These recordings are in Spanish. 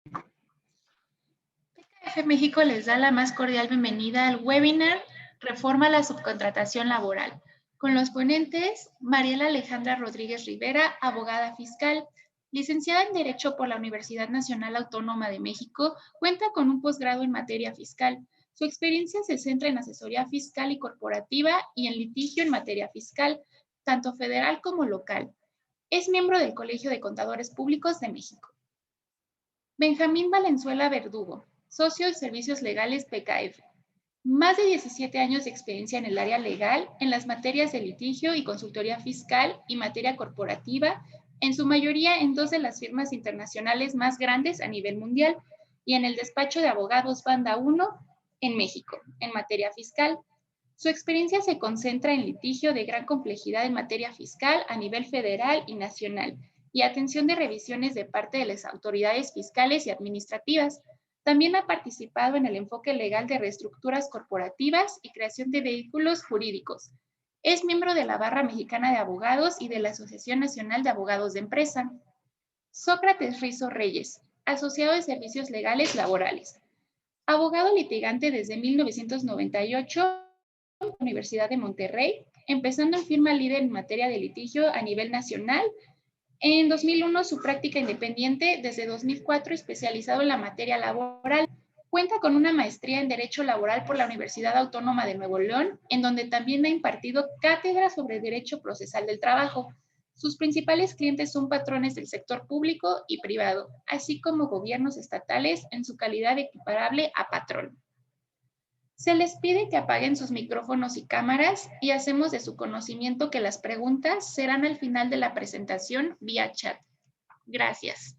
PKF México les da la más cordial bienvenida al webinar Reforma a la subcontratación laboral, con los ponentes Mariela Alejandra Rodríguez Rivera, abogada fiscal, licenciada en Derecho por la Universidad Nacional Autónoma de México, cuenta con un posgrado en materia fiscal. Su experiencia se centra en asesoría fiscal y corporativa y en litigio en materia fiscal, tanto federal como local. Es miembro del Colegio de Contadores Públicos de México. Benjamín Valenzuela Verdugo, socio de Servicios Legales PKF. Más de 17 años de experiencia en el área legal, en las materias de litigio y consultoría fiscal y materia corporativa, en su mayoría en dos de las firmas internacionales más grandes a nivel mundial y en el despacho de abogados Banda 1 en México, en materia fiscal. Su experiencia se concentra en litigio de gran complejidad en materia fiscal a nivel federal y nacional y atención de revisiones de parte de las autoridades fiscales y administrativas. También ha participado en el enfoque legal de reestructuras corporativas y creación de vehículos jurídicos. Es miembro de la Barra Mexicana de Abogados y de la Asociación Nacional de Abogados de Empresa. Sócrates Rizo Reyes, asociado de Servicios Legales Laborales. Abogado litigante desde 1998 en la Universidad de Monterrey, empezando en firma líder en materia de litigio a nivel nacional. En 2001, su práctica independiente, desde 2004, especializado en la materia laboral. Cuenta con una maestría en Derecho Laboral por la Universidad Autónoma de Nuevo León, en donde también ha impartido cátedra sobre Derecho Procesal del Trabajo. Sus principales clientes son patrones del sector público y privado, así como gobiernos estatales en su calidad equiparable a patrón. Se les pide que apaguen sus micrófonos y cámaras y hacemos de su conocimiento que las preguntas serán al final de la presentación vía chat. Gracias.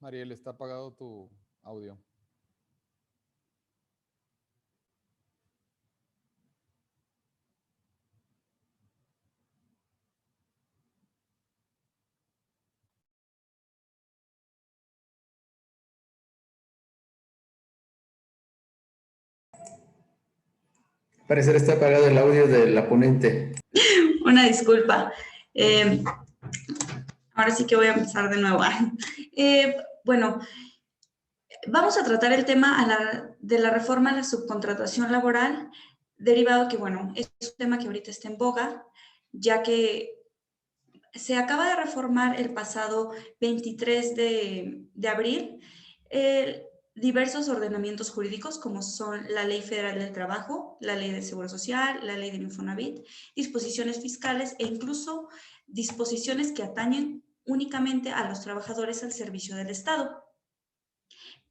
Mariel, está apagado tu audio. Parecer está apagado el audio de la ponente. Una disculpa. Ahora sí que voy a empezar de nuevo. Bueno, vamos a tratar el tema de la reforma a la subcontratación laboral, derivado que, bueno, es un tema que ahorita está en boga, ya que se acaba de reformar el pasado 23 de abril diversos ordenamientos jurídicos como son la Ley Federal del Trabajo, la Ley del Seguro Social, la Ley del Infonavit, disposiciones fiscales e incluso disposiciones que atañen únicamente a los trabajadores al servicio del Estado.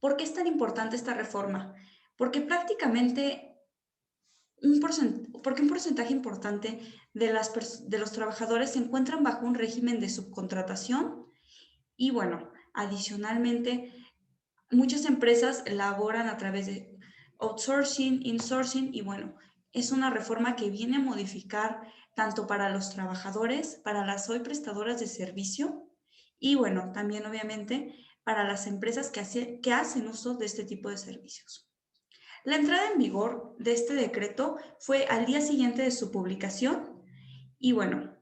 ¿Por qué es tan importante esta reforma? Porque prácticamente un porcentaje importante de los trabajadores se encuentran bajo un régimen de subcontratación y, bueno, adicionalmente, muchas empresas laboran a través de outsourcing, insourcing y, bueno, es una reforma que viene a modificar tanto para los trabajadores, para las hoy prestadoras de servicio y, bueno, también obviamente para las empresas que hacen uso de este tipo de servicios. La entrada en vigor de este decreto fue al día siguiente de su publicación y, bueno,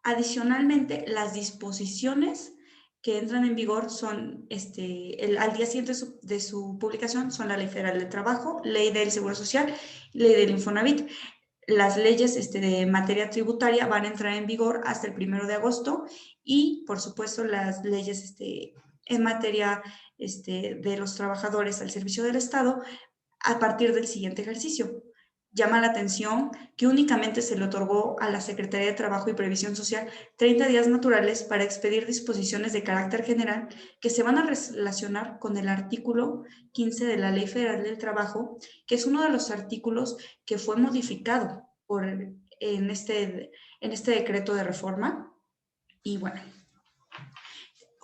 adicionalmente las disposiciones que entran en vigor son, al día siguiente de su publicación son la Ley Federal del Trabajo, Ley del Seguro Social, Ley del Infonavit. Las leyes de materia tributaria van a entrar en vigor hasta el 1 de agosto y, por supuesto, las leyes en materia de los trabajadores al servicio del Estado a partir del siguiente ejercicio. Llama la atención que únicamente se le otorgó a la Secretaría de Trabajo y Previsión Social 30 días naturales para expedir disposiciones de carácter general que se van a relacionar con el artículo 15 de la Ley Federal del Trabajo, que es uno de los artículos que fue modificado en este decreto de reforma. Y, bueno,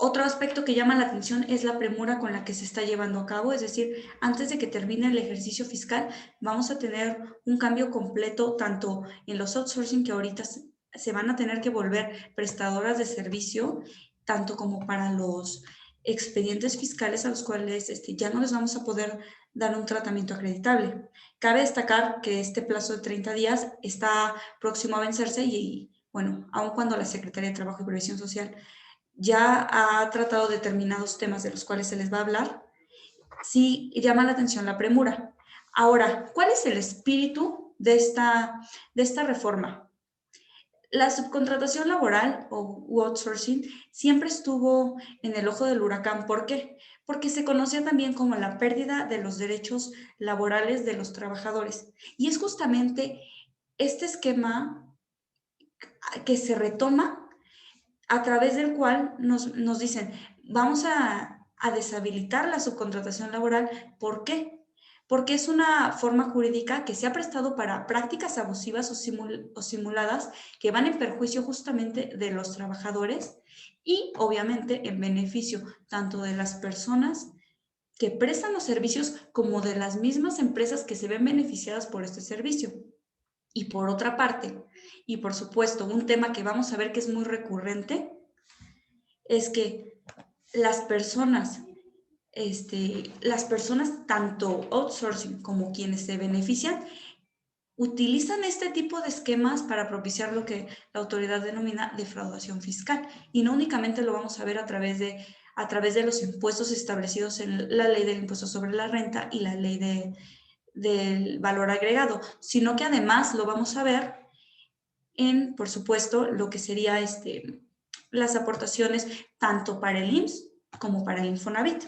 Otro aspecto que llama la atención es la premura con la que se está llevando a cabo, es decir, antes de que termine el ejercicio fiscal, vamos a tener un cambio completo tanto en los outsourcing, que ahorita se van a tener que volver prestadoras de servicio, tanto como para los expedientes fiscales a los cuales ya no les vamos a poder dar un tratamiento acreditable. Cabe destacar que este plazo de 30 días está próximo a vencerse y bueno, aun cuando la Secretaría de Trabajo y Previsión Social ya ha tratado determinados temas de los cuales se les va a hablar, sí llama la atención la premura. Ahora, ¿cuál es el espíritu de esta reforma? La subcontratación laboral o outsourcing siempre estuvo en el ojo del huracán. ¿Por qué? Porque se conocía también como la pérdida de los derechos laborales de los trabajadores. Y es justamente este esquema que se retoma a través del cual nos dicen, vamos a deshabilitar la subcontratación laboral. ¿Por qué? Porque es una forma jurídica que se ha prestado para prácticas abusivas o simuladas que van en perjuicio justamente de los trabajadores y obviamente en beneficio tanto de las personas que prestan los servicios como de las mismas empresas que se ven beneficiadas por este servicio. Y por otra parte, y por supuesto, un tema que vamos a ver que es muy recurrente, es que las personas tanto outsourcing como quienes se benefician, utilizan este tipo de esquemas para propiciar lo que la autoridad denomina defraudación fiscal. Y no únicamente lo vamos a ver a través de los impuestos establecidos en la ley del impuesto sobre la renta y la ley del valor agregado, sino que además lo vamos a ver en, por supuesto, lo que sería las aportaciones tanto para el IMSS como para el Infonavit.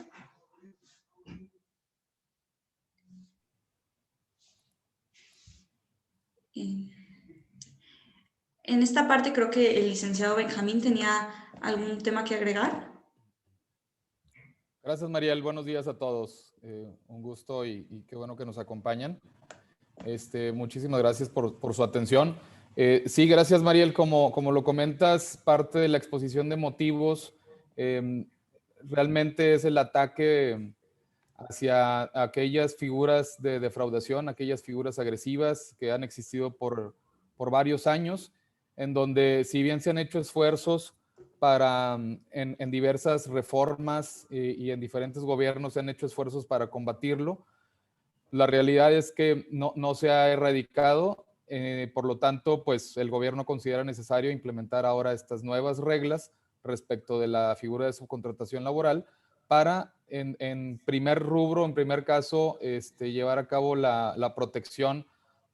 En esta parte creo que el licenciado Benjamín tenía algún tema que agregar. Gracias, Mariel. Buenos días a todos. Un gusto y qué bueno que nos acompañan. Muchísimas gracias por su atención. Sí, gracias, Mariel. Como lo comentas, parte de la exposición de motivos realmente es el ataque hacia aquellas figuras de defraudación, aquellas figuras agresivas que han existido por varios años, en donde si bien se han hecho esfuerzos para, en diversas reformas y en diferentes gobiernos se han hecho esfuerzos para combatirlo, la realidad es que no se ha erradicado, por lo tanto, pues el gobierno considera necesario implementar ahora estas nuevas reglas respecto de la figura de subcontratación laboral para, en primer rubro, en primer caso, llevar a cabo la protección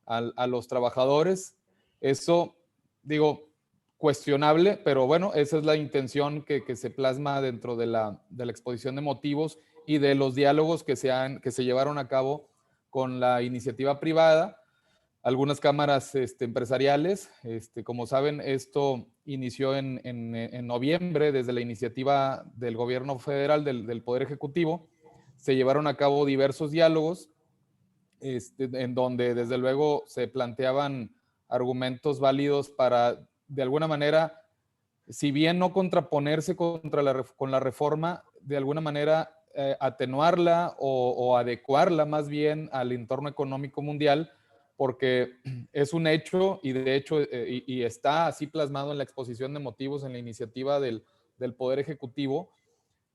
a los trabajadores. Eso, digo, cuestionable, pero bueno, esa es la intención que se plasma dentro de la exposición de motivos y de los diálogos que se llevaron a cabo con la iniciativa privada, algunas cámaras empresariales. Como saben, esto inició en noviembre desde la iniciativa del gobierno federal, del Poder Ejecutivo. Se llevaron a cabo diversos diálogos en donde desde luego se planteaban argumentos válidos para, de alguna manera, si bien no contraponerse con la reforma, de alguna manera atenuarla o adecuarla más bien al entorno económico mundial, porque es un hecho y de hecho y está así plasmado en la exposición de motivos en la iniciativa del Poder Ejecutivo,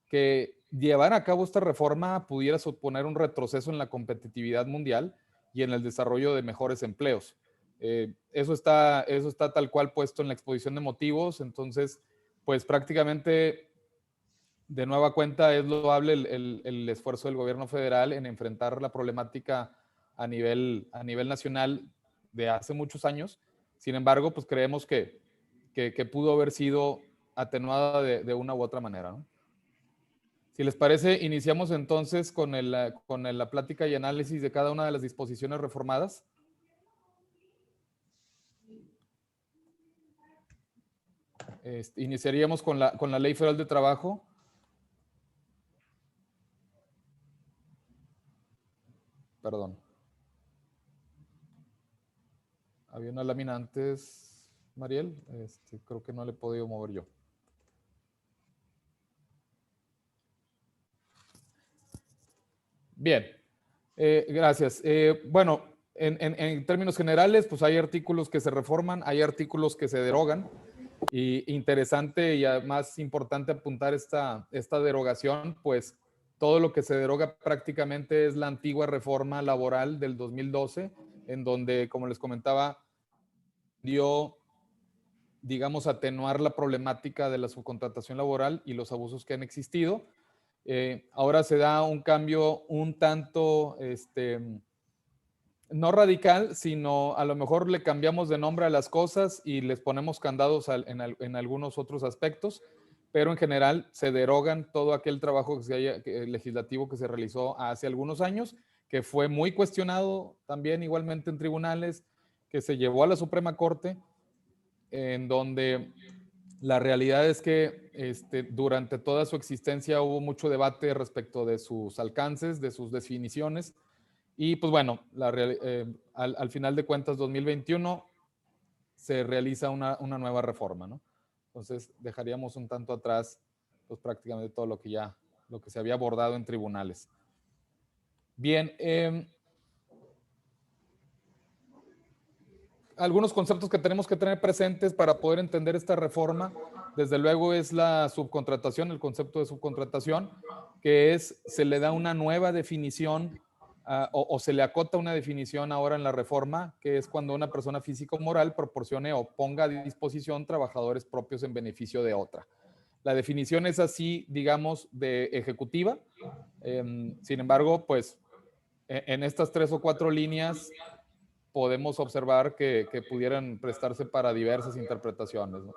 que llevar a cabo esta reforma pudiera suponer un retroceso en la competitividad mundial y en el desarrollo de mejores empleos. Eso está tal cual puesto en la exposición de motivos. Entonces, pues prácticamente de nueva cuenta es loable el esfuerzo del gobierno federal en enfrentar la problemática a nivel nacional de hace muchos años. Sin embargo, pues creemos que pudo haber sido atenuada de una u otra manera, ¿no? Si les parece, iniciamos entonces con la plática y análisis de cada una de las disposiciones reformadas. Iniciaríamos con la Ley Federal de Trabajo. Perdón. Había una lámina antes, Mariel. Creo que no le he podido mover yo. Bien, gracias. Bueno, en términos generales, pues hay artículos que se reforman, hay artículos que se derogan. Y interesante y además importante apuntar esta derogación, pues todo lo que se deroga prácticamente es la antigua reforma laboral del 2012, en donde, como les comentaba, dio, digamos, atenuar la problemática de la subcontratación laboral y los abusos que han existido. Ahora se da un cambio un tanto, no radical, sino a lo mejor le cambiamos de nombre a las cosas y les ponemos candados en algunos otros aspectos, pero en general se derogan todo aquel trabajo legislativo que se realizó hace algunos años, que fue muy cuestionado también igualmente en tribunales, que se llevó a la Suprema Corte, en donde la realidad es que durante toda su existencia hubo mucho debate respecto de sus alcances, de sus definiciones. Y pues bueno, al final de cuentas, 2021 se realiza una nueva reforma, ¿no? Entonces dejaríamos un tanto atrás, pues prácticamente todo lo que se había abordado en tribunales. Bien, algunos conceptos que tenemos que tener presentes para poder entender esta reforma, desde luego es la subcontratación, el concepto de subcontratación, que se le da una nueva definición o se le acota una definición ahora en la reforma, que es cuando una persona física o moral proporcione o ponga a disposición trabajadores propios en beneficio de otra. La definición es así, digamos, de ejecutiva. Sin embargo, pues en estas 3 o 4 líneas podemos observar que pudieran prestarse para diversas interpretaciones, ¿no?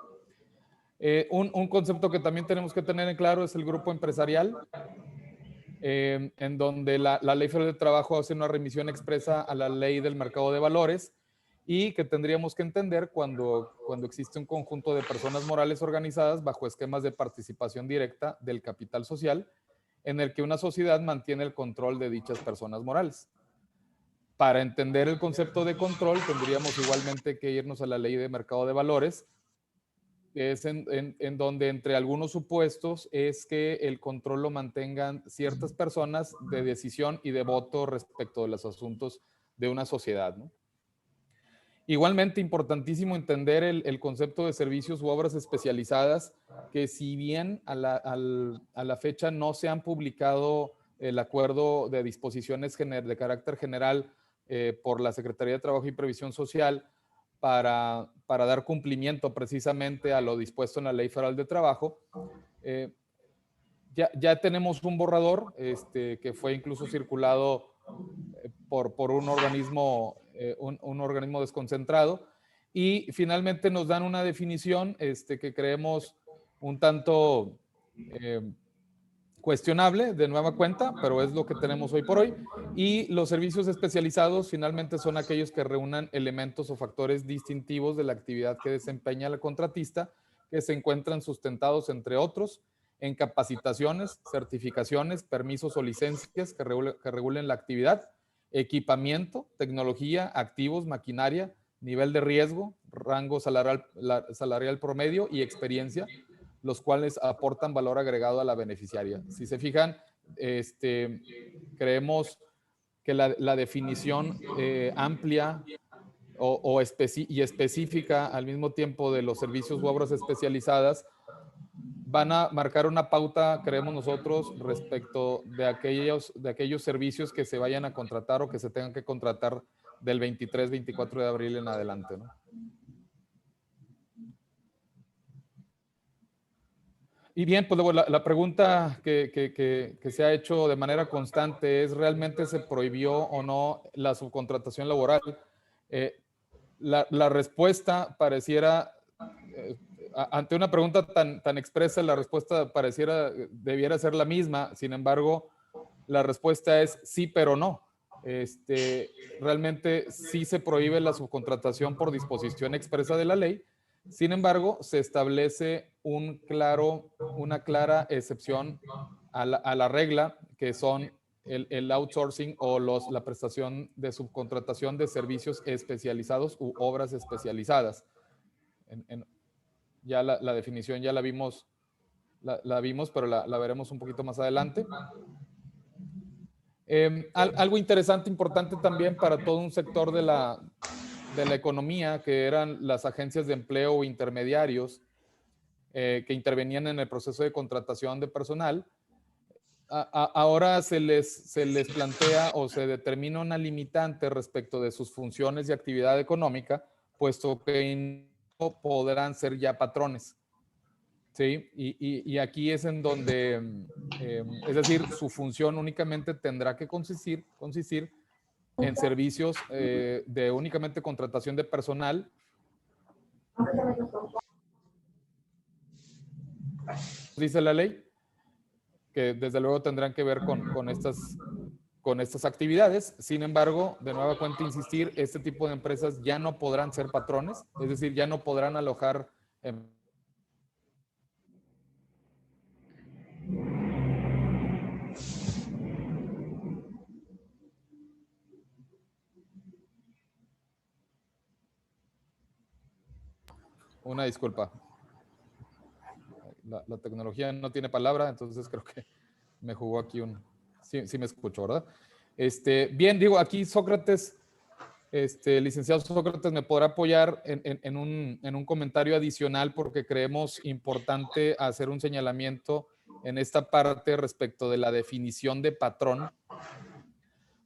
Un concepto que también tenemos que tener en claro es el grupo empresarial, en donde la Ley Federal de Trabajo hace una remisión expresa a la Ley del Mercado de Valores y que tendríamos que entender cuando existe un conjunto de personas morales organizadas bajo esquemas de participación directa del capital social, en el que una sociedad mantiene el control de dichas personas morales. Para entender el concepto de control, tendríamos igualmente que irnos a la Ley de Mercado de Valores, que es en donde entre algunos supuestos es que el control lo mantengan ciertas personas de decisión y de voto respecto de los asuntos de una sociedad, ¿no? Igualmente importantísimo entender el concepto de servicios u obras especializadas, que si bien a la fecha no se han publicado el acuerdo de disposiciones de carácter general por la Secretaría de Trabajo y Previsión Social para dar cumplimiento precisamente a lo dispuesto en la Ley Federal de Trabajo, ya tenemos un borrador que fue incluso circulado por un organismo, un organismo desconcentrado, y finalmente nos dan una definición que creemos un tanto cuestionable de nueva cuenta, pero es lo que tenemos hoy por hoy. Y los servicios especializados finalmente son aquellos que reúnan elementos o factores distintivos de la actividad que desempeña la contratista, que se encuentran sustentados, entre otros, en capacitaciones, certificaciones, permisos o licencias que regulen la actividad, equipamiento, tecnología, activos, maquinaria, nivel de riesgo, rango salarial promedio y experiencia, los cuales aportan valor agregado a la beneficiaria. Si se fijan, creemos que la definición amplia y específica al mismo tiempo de los servicios u obras especializadas van a marcar una pauta, creemos nosotros, respecto de aquellos servicios que se vayan a contratar o que se tengan que contratar del 23-24 de abril en adelante, ¿no? Y bien, pues la pregunta que se ha hecho de manera constante es, ¿realmente se prohibió o no la subcontratación laboral? La respuesta pareciera, ante una pregunta tan expresa, la respuesta debiera ser la misma. Sin embargo, la respuesta es sí, pero no. Realmente sí se prohíbe la subcontratación por disposición expresa de la ley. Sin embargo, se establece una clara excepción a la regla, que son el outsourcing o la prestación de subcontratación de servicios especializados u obras especializadas. Ya la definición ya la vimos, pero la veremos un poquito más adelante. Algo interesante, importante también para todo un sector de la economía, que eran las agencias de empleo o intermediarios que intervenían en el proceso de contratación de personal. Ahora se les plantea o se determina una limitante respecto de sus funciones y actividad económica, puesto que no podrán ser ya patrones. ¿Sí? Y aquí es en donde, es decir, su función únicamente tendrá que consistir en servicios de únicamente contratación de personal. Dice la ley que desde luego tendrán que ver con estas actividades. Sin embargo, de nueva cuenta insistir, este tipo de empresas ya no podrán ser patrones, es decir, ya no podrán alojar Una disculpa. La tecnología no tiene palabra, entonces creo que me jugó aquí un... Sí me escucho, ¿verdad? Bien, digo, aquí Sócrates, licenciado Sócrates, me podrá apoyar en un comentario adicional porque creemos importante hacer un señalamiento en esta parte respecto de la definición de patrón,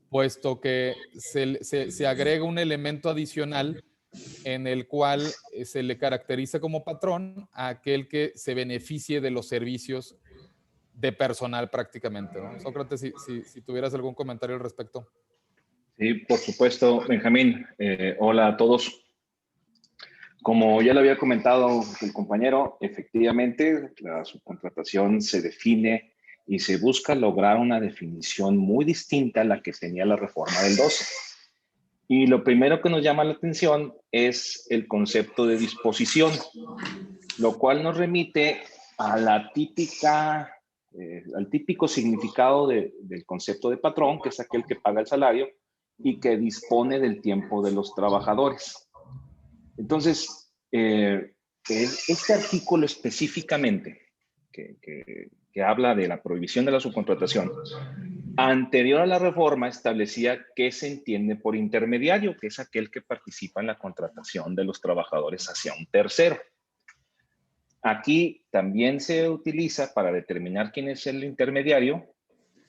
puesto que se agrega un elemento adicional en el cual se le caracteriza como patrón a aquel que se beneficie de los servicios de personal prácticamente, ¿no? Sócrates, si tuvieras algún comentario al respecto. Sí, por supuesto, Benjamín. Hola a todos. Como ya lo había comentado el compañero, efectivamente la subcontratación se define y se busca lograr una definición muy distinta a la que tenía la reforma del 12. Y lo primero que nos llama la atención es el concepto de disposición, lo cual nos remite a la típica, al típico significado del concepto de patrón, que es aquel que paga el salario y que dispone del tiempo de los trabajadores. Entonces, este artículo específicamente, que habla de la prohibición de la subcontratación, anterior a la reforma establecía qué se entiende por intermediario, que es aquel que participa en la contratación de los trabajadores hacia un tercero. Aquí también se utiliza para determinar quién es el intermediario,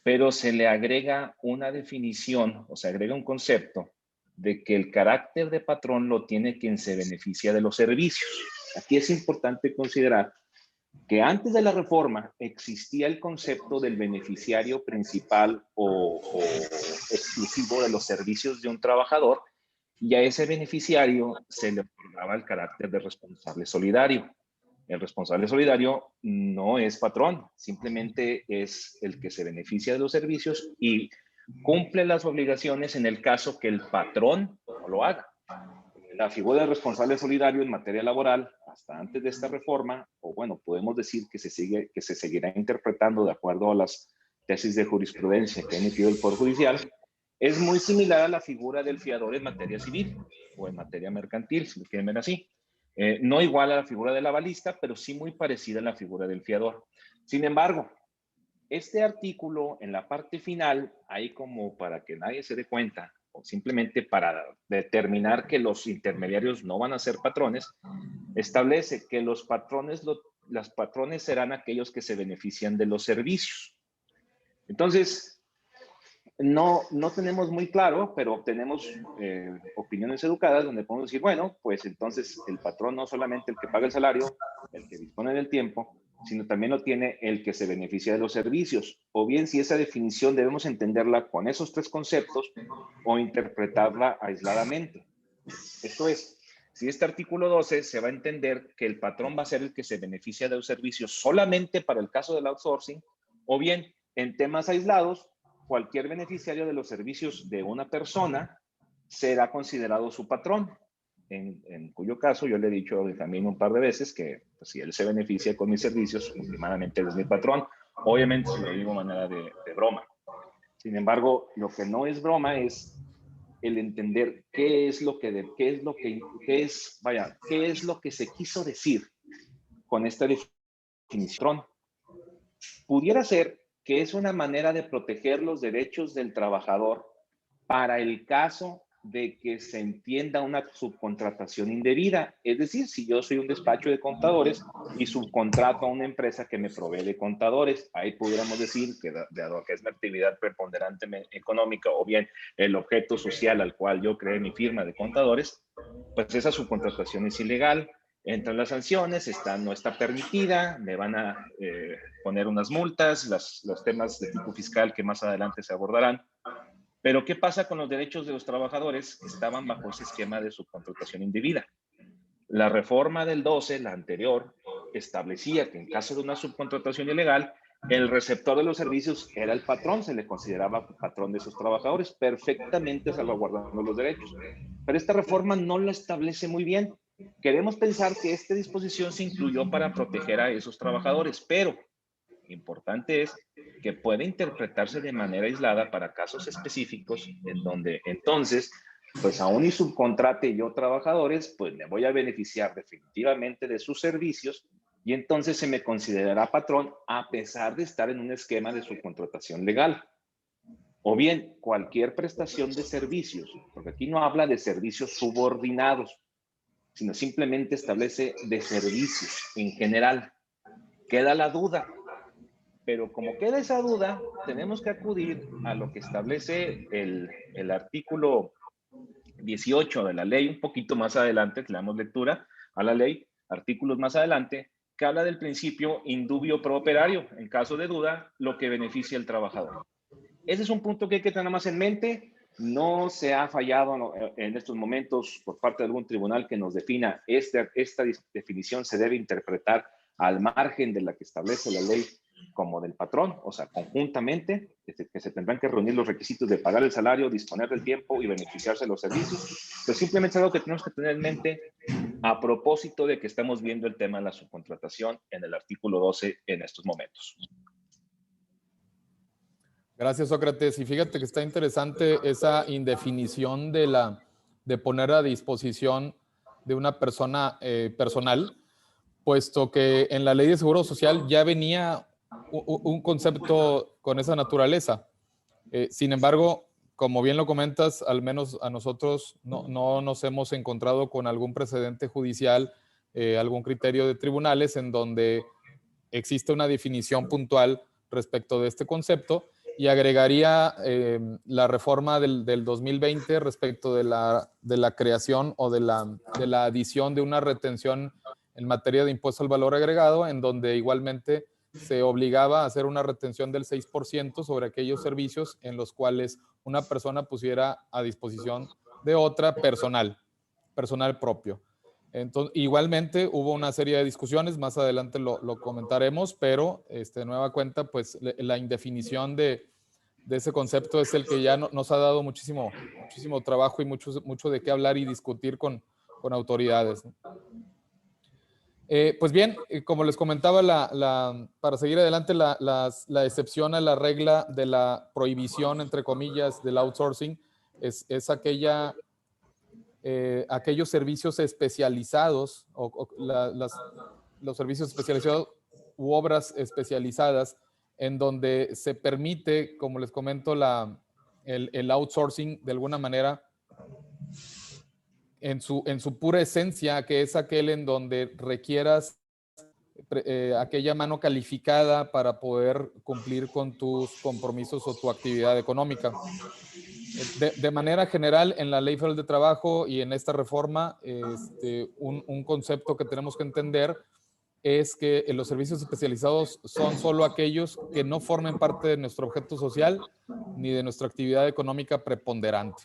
pero se le agrega una definición, o se agrega un concepto de que el carácter de patrón lo tiene quien se beneficia de los servicios. Aquí es importante considerar que antes de la reforma existía el concepto del beneficiario principal o exclusivo de los servicios de un trabajador, y a ese beneficiario se le otorgaba el carácter de responsable solidario. El responsable solidario no es patrón, simplemente es el que se beneficia de los servicios y cumple las obligaciones en el caso que el patrón no lo haga. La figura del responsable solidario en materia laboral, hasta antes de esta reforma, o bueno, podemos decir que se seguirá interpretando de acuerdo a las tesis de jurisprudencia que ha emitido el Poder Judicial, es muy similar a la figura del fiador en materia civil o en materia mercantil, si lo quieren ver así. No igual a la figura del avalista, pero sí muy parecida a la figura del fiador. Sin embargo, este artículo en la parte final, ahí como para que nadie se dé cuenta, o simplemente para determinar que los intermediarios no van a ser patrones, establece que los patrones serán aquellos que se benefician de los servicios. Entonces, no tenemos muy claro, pero tenemos opiniones educadas donde podemos decir, bueno, pues entonces el patrón no solamente el que paga el salario, el que dispone del tiempo, sino también lo tiene el que se beneficia de los servicios. O bien si esa definición debemos entenderla con esos tres conceptos o interpretarla aisladamente. Esto es, si este artículo 12 se va a entender que el patrón va a ser el que se beneficia de los servicios solamente para el caso del outsourcing, o bien en temas aislados, cualquier beneficiario de los servicios de una persona será considerado su patrón, en cuyo caso yo le he dicho también un par de veces que pues, si él se beneficia con mis servicios, últimamente él es mi patrón. Obviamente se lo digo de manera de broma. Sin embargo, lo que no es broma es el entender qué es lo que se quiso decir con esta definición. Pudiera ser que es una manera de proteger los derechos del trabajador para el caso de que se entienda una subcontratación indebida. Es decir, si yo soy un despacho de contadores y subcontrato a una empresa que me provee de contadores, ahí pudiéramos decir que dado que es mi actividad preponderante económica o bien el objeto social al cual yo creé mi firma de contadores, pues esa subcontratación es ilegal. Entran las sanciones, no está permitida, me van a poner unas multas, los temas de tipo fiscal que más adelante se abordarán. Pero ¿qué pasa con los derechos de los trabajadores que estaban bajo ese esquema de subcontratación indebida? La reforma del 12, la anterior, establecía que en caso de una subcontratación ilegal, el receptor de los servicios era el patrón, se le consideraba patrón de esos trabajadores, perfectamente salvaguardando los derechos. Pero esta reforma no lo establece muy bien. Queremos pensar que esta disposición se incluyó para proteger a esos trabajadores, pero importante es que puede interpretarse de manera aislada para casos específicos en donde entonces, pues aún y subcontrate yo trabajadores, pues me voy a beneficiar definitivamente de sus servicios y entonces se me considerará patrón a pesar de estar en un esquema de subcontratación legal. O bien cualquier prestación de servicios, porque aquí no habla de servicios subordinados, sino simplemente establece de servicios en general. Queda la duda. Pero como queda esa duda, tenemos que acudir a lo que establece el artículo 18 de la ley, un poquito más adelante, que le damos lectura a la ley, artículos más adelante, que habla del principio indubio pro operario, en caso de duda, lo que beneficia al trabajador. Ese es un punto que hay que tener más en mente. No se ha fallado en estos momentos por parte de algún tribunal que nos defina esta definición se debe interpretar al margen de la que establece la ley como del patrón, o sea, conjuntamente, que se tendrán que reunir los requisitos de pagar el salario, disponer del tiempo y beneficiarse de los servicios. Pues simplemente es algo que tenemos que tener en mente a propósito de que estamos viendo el tema de la subcontratación en el artículo 12 en estos momentos. Gracias, Sócrates. Y fíjate que está interesante esa indefinición de poner a disposición de una persona personal, puesto que en la Ley de Seguro Social ya venía un concepto con esa naturaleza. Sin embargo, como bien lo comentas, al menos a nosotros no nos hemos encontrado con algún precedente judicial, algún criterio de tribunales en donde existe una definición puntual respecto de este concepto, y agregaría la reforma del 2020 respecto de la creación o de la adición de una retención en materia de impuesto al valor agregado, en donde igualmente se obligaba a hacer una retención del 6% sobre aquellos servicios en los cuales una persona pusiera a disposición de otra personal propio. Entonces, igualmente hubo una serie de discusiones, más adelante lo comentaremos, pero de nueva cuenta, pues la indefinición de ese concepto es el que ya nos ha dado muchísimo trabajo y mucho de qué hablar y discutir con autoridades, ¿no? Pues bien, como les comentaba, para seguir adelante, la excepción a la regla de la prohibición, entre comillas, del outsourcing es aquellos servicios especializados los servicios especializados u obras especializadas en donde se permite, como les comento, el outsourcing de alguna manera en su pura esencia, que es aquel en donde requieras aquella mano calificada para poder cumplir con tus compromisos o tu actividad económica. De manera general, en la Ley Federal de Trabajo y en esta reforma, un concepto que tenemos que entender es que los servicios especializados son solo aquellos que no formen parte de nuestro objeto social ni de nuestra actividad económica preponderante.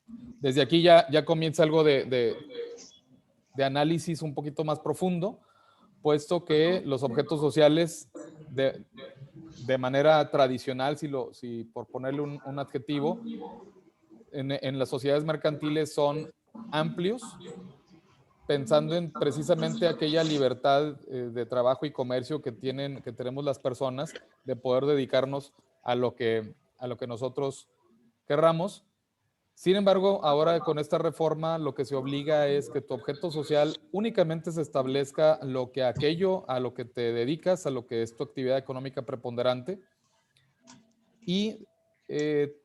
Desde aquí ya comienza algo de análisis un poquito más profundo, puesto que los objetos sociales de manera tradicional, si por ponerle un adjetivo, en las sociedades mercantiles son amplios, pensando en precisamente aquella libertad de trabajo y comercio que tenemos las personas de poder dedicarnos a lo que nosotros querramos. Sin embargo, ahora con esta reforma lo que se obliga es que tu objeto social únicamente se establezca aquello a lo que te dedicas, a lo que es tu actividad económica preponderante, y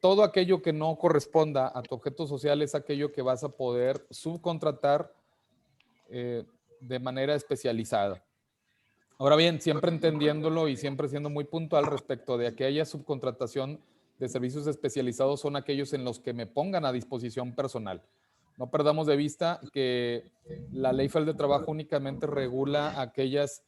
todo aquello que no corresponda a tu objeto social es aquello que vas a poder subcontratar de manera especializada. Ahora bien, siempre entendiéndolo y siempre siendo muy puntual respecto de que haya subcontratación de servicios especializados, son aquellos en los que me pongan a disposición personal. No perdamos de vista que la Ley Federal de Trabajo únicamente regula aquellas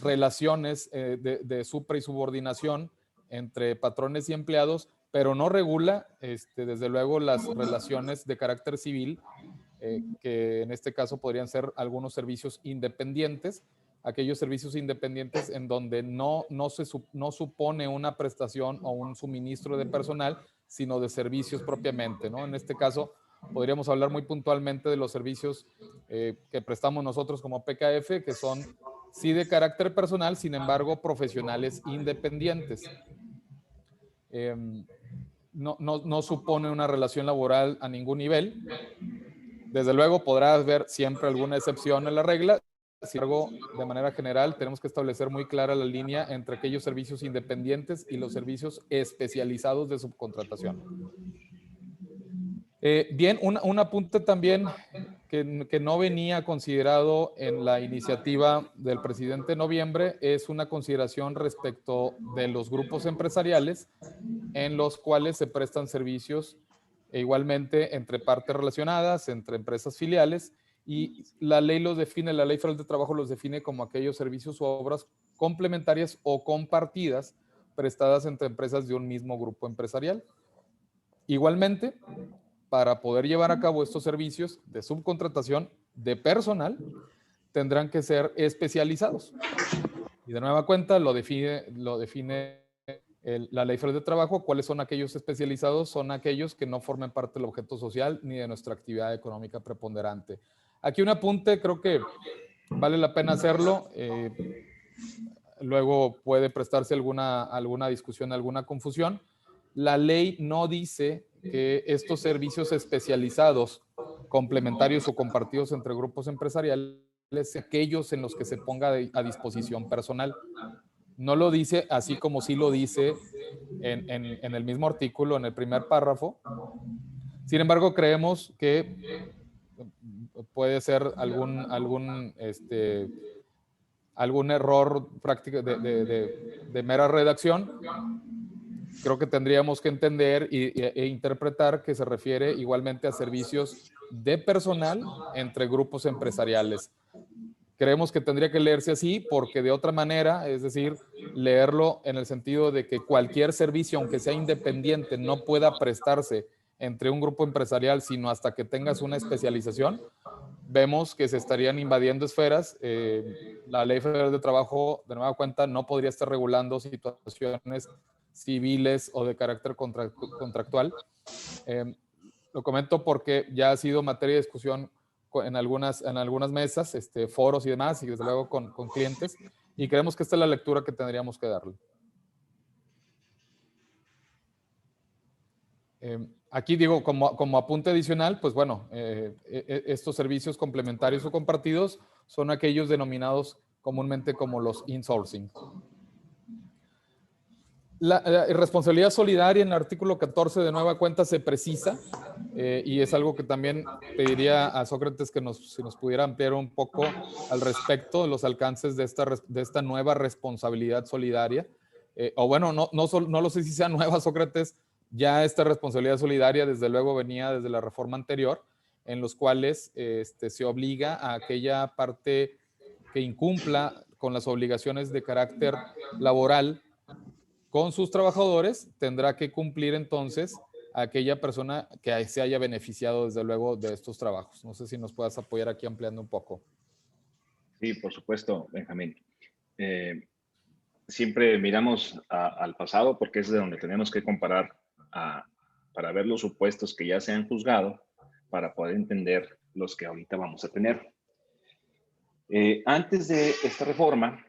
relaciones de supra y subordinación entre patrones y empleados, pero no regula, desde luego, las relaciones de carácter civil, que en este caso podrían ser algunos servicios independientes, aquellos servicios independientes en donde no supone una prestación o un suministro de personal, sino de servicios propiamente, ¿no? En este caso, podríamos hablar muy puntualmente de los servicios que prestamos nosotros como PKF, que son sí de carácter personal, sin embargo, profesionales independientes. No supone una relación laboral a ningún nivel. Desde luego podrás ver siempre alguna excepción en la regla. Sin embargo, de manera general, tenemos que establecer muy clara la línea entre aquellos servicios independientes y los servicios especializados de subcontratación. Bien, un apunte también que no venía considerado en la iniciativa del presidente de noviembre es una consideración respecto de los grupos empresariales en los cuales se prestan servicios igualmente entre partes relacionadas, entre empresas filiales, y la ley los define, la Ley Federal de Trabajo los define como aquellos servicios u obras complementarias o compartidas prestadas entre empresas de un mismo grupo empresarial. Igualmente, para poder llevar a cabo estos servicios de subcontratación de personal, tendrán que ser especializados. Y de nueva cuenta lo define la Ley Federal de Trabajo. ¿Cuáles son aquellos especializados? Son aquellos que no formen parte del objeto social ni de nuestra actividad económica preponderante. Aquí un apunte, creo que vale la pena hacerlo. Luego puede prestarse alguna discusión, alguna confusión. La ley no dice que estos servicios especializados, complementarios o compartidos entre grupos empresariales, aquellos en los que se ponga a disposición personal. No lo dice, así como sí lo dice en el mismo artículo, en el primer párrafo. Sin embargo, creemos que puede ser algún error práctico de mera redacción. Creo que tendríamos que entender e interpretar que se refiere igualmente a servicios de personal entre grupos empresariales. Creemos que tendría que leerse así porque de otra manera, es decir, leerlo en el sentido de que cualquier servicio, aunque sea independiente, no pueda prestarse entre un grupo empresarial, sino hasta que tengas una especialización, vemos que se estarían invadiendo esferas. La Ley Federal de Trabajo, de nueva cuenta, no podría estar regulando situaciones civiles o de carácter contractual. Lo comento porque ya ha sido materia de discusión en algunas mesas, foros y demás, y desde luego con clientes, y creemos que esta es la lectura que tendríamos que darle. Aquí digo, como apunte adicional, pues bueno, estos servicios complementarios o compartidos son aquellos denominados comúnmente como los insourcing. La responsabilidad solidaria en el artículo 14 de nueva cuenta se precisa, y es algo que también pediría a Sócrates que si nos pudiera ampliar un poco al respecto de los alcances de esta nueva responsabilidad solidaria. O bueno, no lo sé si sea nueva, Sócrates. Ya esta responsabilidad solidaria desde luego venía desde la reforma anterior, en los cuales se obliga a aquella parte que incumpla con las obligaciones de carácter laboral con sus trabajadores, tendrá que cumplir entonces a aquella persona que se haya beneficiado desde luego de estos trabajos. No sé si nos puedas apoyar aquí ampliando un poco. Sí, por supuesto, Benjamín. Siempre miramos al pasado porque es de donde tenemos que comparar para ver los supuestos que ya se han juzgado para poder entender los que ahorita vamos a tener. Antes de esta reforma,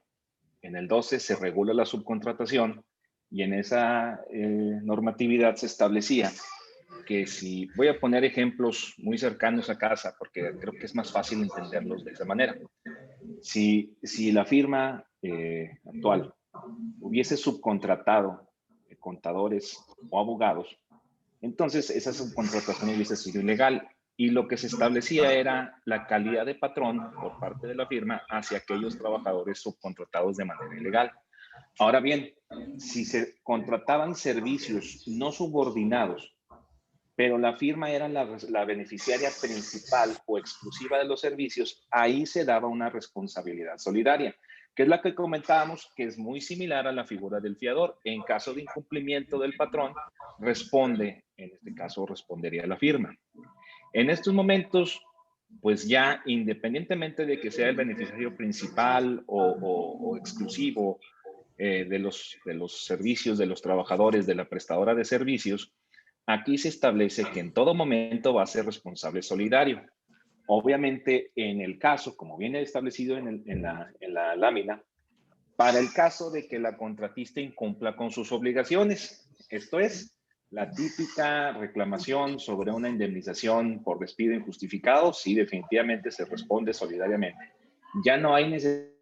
en el 12 se regula la subcontratación y en esa normatividad se establecía que si, voy a poner ejemplos muy cercanos a casa porque creo que es más fácil entenderlos de esa manera. Si la firma actual hubiese subcontratado contadores o abogados, entonces esa subcontratación hubiese sido ilegal. Y lo que se establecía era la calidad de patrón por parte de la firma hacia aquellos trabajadores subcontratados de manera ilegal. Ahora bien, si se contrataban servicios no subordinados, pero la firma era la beneficiaria principal o exclusiva de los servicios, ahí se daba una responsabilidad solidaria, que es la que comentábamos, que es muy similar a la figura del fiador. En caso de incumplimiento del patrón, responde, en este caso respondería la firma. En estos momentos, pues ya independientemente de que sea el beneficiario principal o exclusivo de los servicios de los trabajadores de la prestadora de servicios, aquí se establece que en todo momento va a ser responsable solidario. Obviamente, en el caso, como viene establecido en la lámina, para el caso de que la contratista incumpla con sus obligaciones, esto es, la típica reclamación sobre una indemnización por despido injustificado, sí, definitivamente se responde solidariamente. Ya no hay necesidad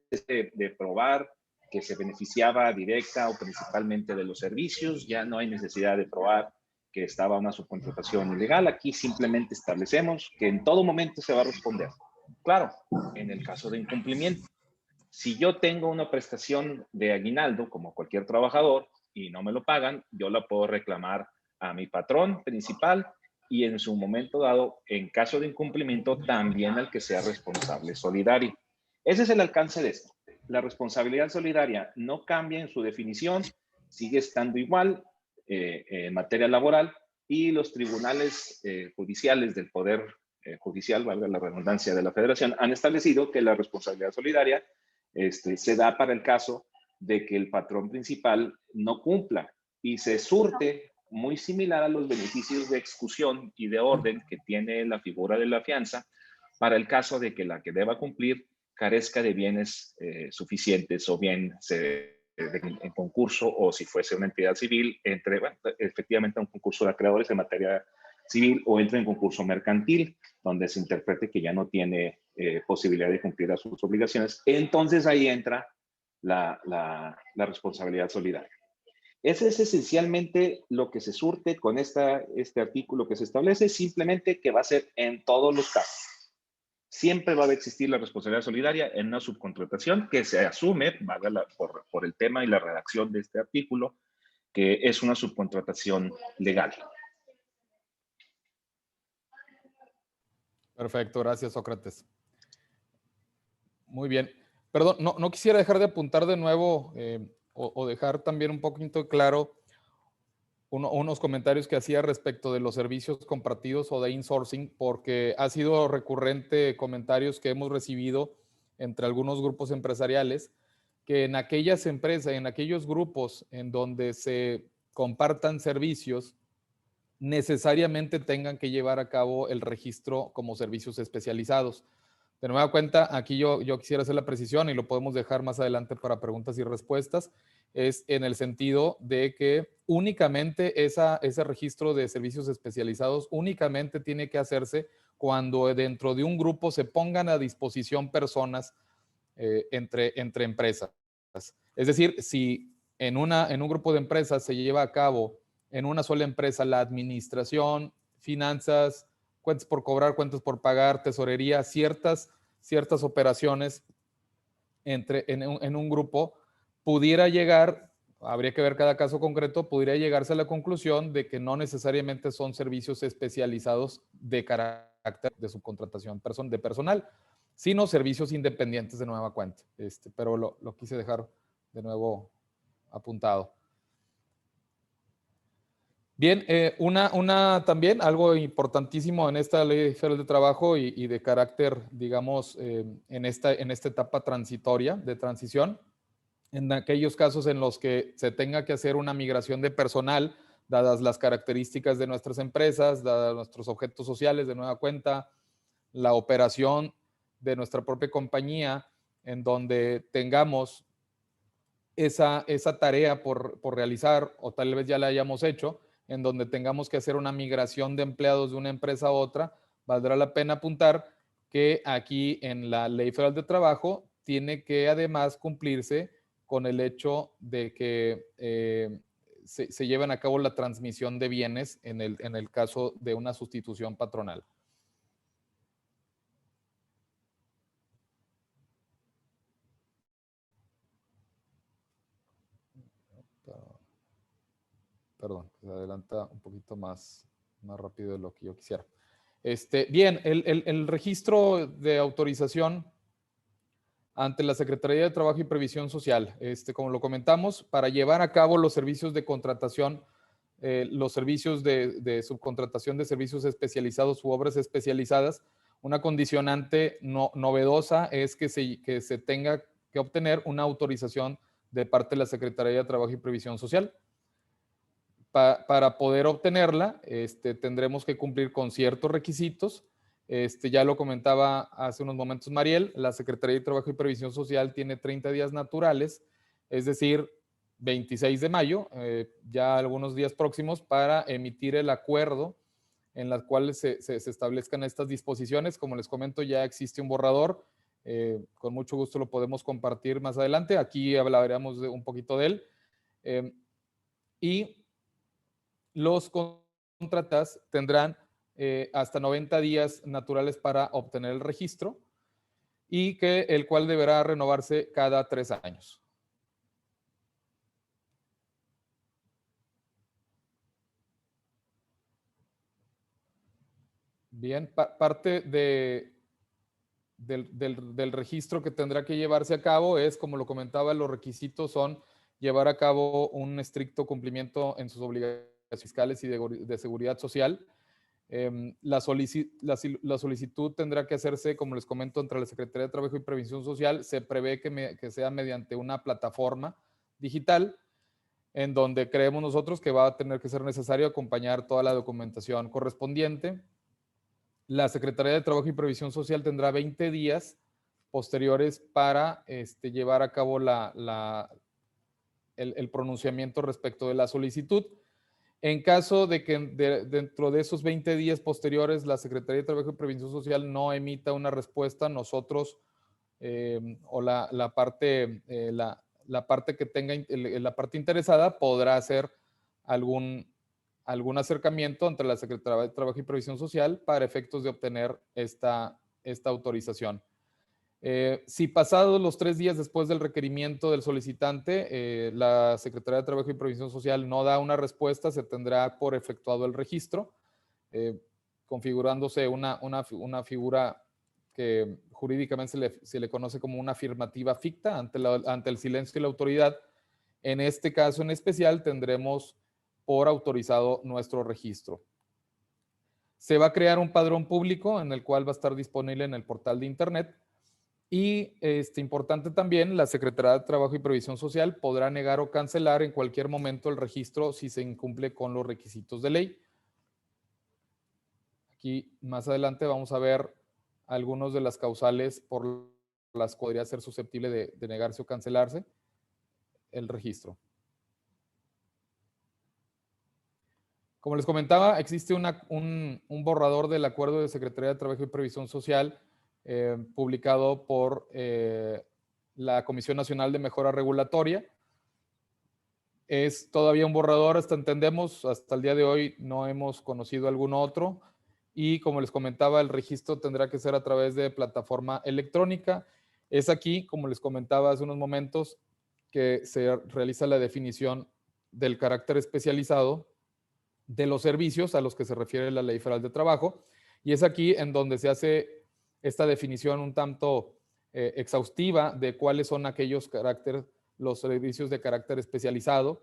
de probar que se beneficiaba directa o principalmente de los servicios, ya no hay necesidad de probar que estaba una subcontratación ilegal. Aquí simplemente establecemos que en todo momento se va a responder. Claro, en el caso de incumplimiento. Si yo tengo una prestación de aguinaldo, como cualquier trabajador, y no me lo pagan, yo la puedo reclamar a mi patrón principal y en su momento dado, en caso de incumplimiento, también al que sea responsable solidario. Ese es el alcance de esto. La responsabilidad solidaria no cambia en su definición, sigue estando igual en materia laboral, y los tribunales judiciales del Poder Judicial, valga la redundancia, de la Federación, han establecido que la responsabilidad solidaria se da para el caso de que el patrón principal no cumpla y se surte muy similar a los beneficios de execución y de orden que tiene la figura de la fianza para el caso de que la que deba cumplir carezca de bienes suficientes o bien en concurso, o si fuese una entidad civil, entre efectivamente un concurso de acreedores en materia civil o entre en concurso mercantil, donde se interprete que ya no tiene posibilidad de cumplir a sus obligaciones. Entonces ahí entra la responsabilidad solidaria. Ese es esencialmente lo que se surte con este artículo que se establece, simplemente que va a ser en todos los casos. Siempre va a existir la responsabilidad solidaria en una subcontratación que se asume, por el tema y la redacción de este artículo, que es una subcontratación legal. Perfecto, gracias, Sócrates. Muy bien. Perdón, no quisiera dejar de apuntar de nuevo o dejar también un poquito claro unos comentarios que hacía respecto de los servicios compartidos o de insourcing, porque ha sido recurrente comentarios que hemos recibido entre algunos grupos empresariales, que en aquellas empresas, en aquellos grupos en donde se compartan servicios, necesariamente tengan que llevar a cabo el registro como servicios especializados. De nueva cuenta, aquí yo quisiera hacer la precisión y lo podemos dejar más adelante para preguntas y respuestas, es en el sentido de que únicamente ese registro de servicios especializados únicamente tiene que hacerse cuando dentro de un grupo se pongan a disposición personas entre empresas. Es decir, si en un grupo de empresas se lleva a cabo en una sola empresa la administración, finanzas, cuentas por cobrar, cuentas por pagar, tesorería, ciertas operaciones en un grupo, pudiera llegar, habría que ver cada caso concreto, pudiera llegarse a la conclusión de que no necesariamente son servicios especializados de carácter de subcontratación de personal, sino servicios independientes de nueva cuenta. Pero lo quise dejar de nuevo apuntado. Bien, también algo importantísimo en esta Ley Federal de Trabajo y de carácter, digamos, en esta etapa transitoria, de transición, en aquellos casos en los que se tenga que hacer una migración de personal, dadas las características de nuestras empresas, dadas nuestros objetos sociales de nueva cuenta, la operación de nuestra propia compañía, en donde tengamos esa tarea por realizar, o tal vez ya la hayamos hecho, en donde tengamos que hacer una migración de empleados de una empresa a otra, valdrá la pena apuntar que aquí en la Ley Federal de Trabajo tiene que además cumplirse con el hecho de que se lleven a cabo la transmisión de bienes en el caso de una sustitución patronal. Perdón, se adelanta un poquito más rápido de lo que yo quisiera. Bien, el registro de autorización ante la Secretaría de Trabajo y Previsión Social, como lo comentamos, para llevar a cabo los servicios de contratación, los servicios de subcontratación de servicios especializados u obras especializadas, una condicionante novedosa es que se tenga que obtener una autorización de parte de la Secretaría de Trabajo y Previsión Social. Para poder obtenerla, tendremos que cumplir con ciertos requisitos. Ya lo comentaba hace unos momentos Mariel, la Secretaría de Trabajo y Previsión Social tiene 30 días naturales, es decir, 26 de mayo, ya algunos días próximos, para emitir el acuerdo en el cual se establezcan estas disposiciones. Como les comento, ya existe un borrador, con mucho gusto lo podemos compartir más adelante, aquí hablaremos un poquito de él. Y los contratas tendrán hasta 90 días naturales para obtener el registro y el cual deberá renovarse cada 3 años. Bien, parte del registro que tendrá que llevarse a cabo es, como lo comentaba, los requisitos son llevar a cabo un estricto cumplimiento en sus obligaciones fiscales y de seguridad social. La solicitud tendrá que hacerse, como les comento, entre la Secretaría de Trabajo y Previsión Social. Se prevé que sea mediante una plataforma digital en donde creemos nosotros que va a tener que ser necesario acompañar toda la documentación correspondiente. La Secretaría de Trabajo y Previsión Social tendrá 20 días posteriores para llevar a cabo el pronunciamiento respecto de la solicitud. En caso de que dentro de esos 20 días posteriores la Secretaría de Trabajo y Previsión Social no emita una respuesta, nosotros o la parte que tenga la parte interesada podrá hacer algún acercamiento ante la Secretaría de Trabajo y Previsión Social para efectos de obtener esta autorización. Si pasados los 3 días después del requerimiento del solicitante, la Secretaría de Trabajo y Previsión Social no da una respuesta, se tendrá por efectuado el registro, configurándose una figura que jurídicamente se le conoce como una afirmativa ficta ante el silencio de la autoridad. En este caso en especial tendremos por autorizado nuestro registro. Se va a crear un padrón público en el cual va a estar disponible en el portal de internet. Y importante también, la Secretaría de Trabajo y Previsión Social podrá negar o cancelar en cualquier momento el registro si se incumple con los requisitos de ley. Aquí más adelante vamos a ver algunas de las causales por las que podría ser susceptible de negarse o cancelarse el registro. Como les comentaba, existe un borrador del Acuerdo de Secretaría de Trabajo y Previsión Social publicado por la Comisión Nacional de Mejora Regulatoria. Es todavía un borrador, hasta el día de hoy no hemos conocido algún otro. Y como les comentaba, el registro tendrá que ser a través de plataforma electrónica. Es aquí, como les comentaba hace unos momentos, que se realiza la definición del carácter especializado de los servicios a los que se refiere la Ley Federal de Trabajo. Y es aquí en donde se hace esta definición un tanto exhaustiva de cuáles son los servicios de carácter especializado.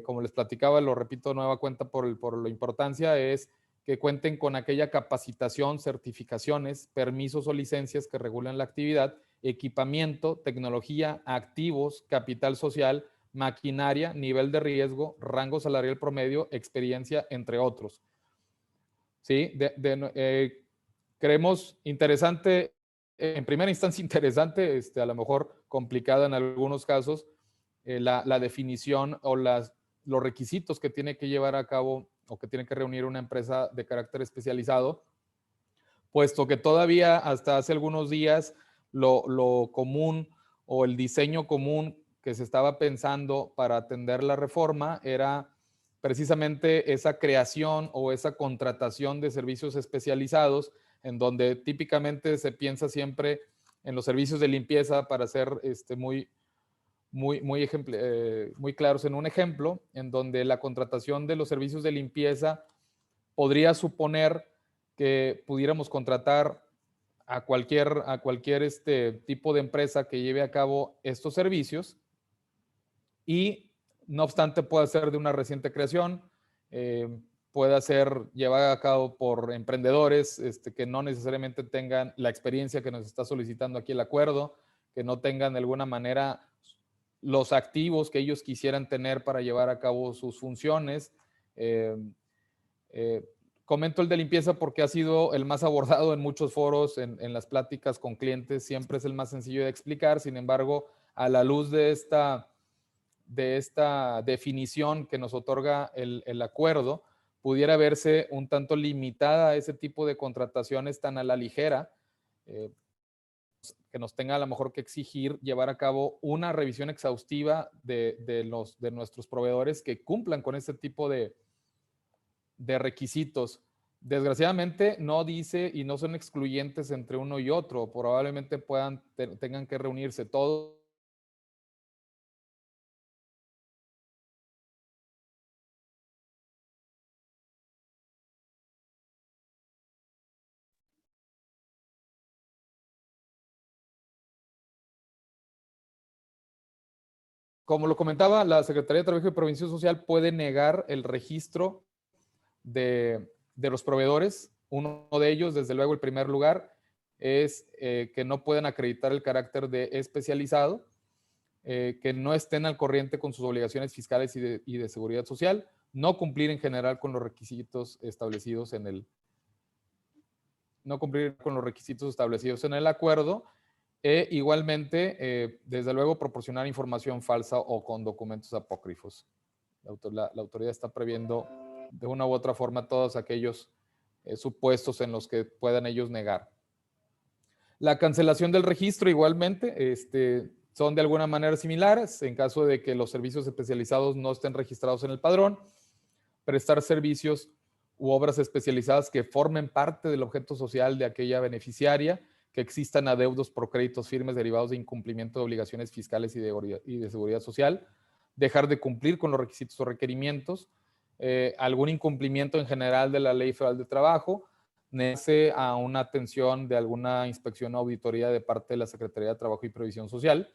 Como les platicaba, lo repito de nueva cuenta por la importancia, es que cuenten con aquella capacitación, certificaciones, permisos o licencias que regulan la actividad, equipamiento, tecnología, activos, capital social, maquinaria, nivel de riesgo, rango salarial promedio, experiencia, entre otros. ¿Sí? Creemos interesante, en primera instancia interesante, a lo mejor complicada en algunos casos, la definición o los requisitos que tiene que llevar a cabo o que tiene que reunir una empresa de carácter especializado, puesto que todavía hasta hace algunos días lo común o el diseño común que se estaba pensando para atender la reforma era precisamente esa creación o esa contratación de servicios especializados, en donde típicamente se piensa siempre en los servicios de limpieza, para ser muy claros en un ejemplo, en donde la contratación de los servicios de limpieza podría suponer que pudiéramos contratar a cualquier tipo de empresa que lleve a cabo estos servicios, y no obstante puede ser de una reciente creación, puede ser llevada a cabo por emprendedores que no necesariamente tengan la experiencia que nos está solicitando aquí el acuerdo, que no tengan de alguna manera los activos que ellos quisieran tener para llevar a cabo sus funciones. Comento el de limpieza porque ha sido el más abordado en muchos foros, en las pláticas con clientes, siempre es el más sencillo de explicar. Sin embargo, a la luz de esta definición que nos otorga el acuerdo, pudiera verse un tanto limitada a ese tipo de contrataciones tan a la ligera, que nos tenga a lo mejor que exigir llevar a cabo una revisión exhaustiva de nuestros proveedores que cumplan con este tipo de requisitos. Desgraciadamente no dice y no son excluyentes entre uno y otro, probablemente tengan que reunirse todos. Como lo comentaba, la Secretaría de Trabajo y Previsión Social puede negar el registro de los proveedores. Uno de ellos, desde luego, el primer lugar, es que no pueden acreditar el carácter de especializado, que no estén al corriente con sus obligaciones fiscales y de seguridad social, no cumplir en general con los requisitos establecidos en el acuerdo. Igualmente, desde luego, proporcionar información falsa o con documentos apócrifos. La autoridad está previendo de una u otra forma todos aquellos supuestos en los que puedan ellos negar. La cancelación del registro igualmente son de alguna manera similares en caso de que los servicios especializados no estén registrados en el padrón. Prestar servicios u obras especializadas que formen parte del objeto social de aquella beneficiaria, que existan adeudos por créditos firmes derivados de incumplimiento de obligaciones fiscales y de seguridad social, dejar de cumplir con los requisitos o requerimientos, algún incumplimiento en general de la Ley Federal de Trabajo, negarse a una atención de alguna inspección o auditoría de parte de la Secretaría de Trabajo y Previsión Social.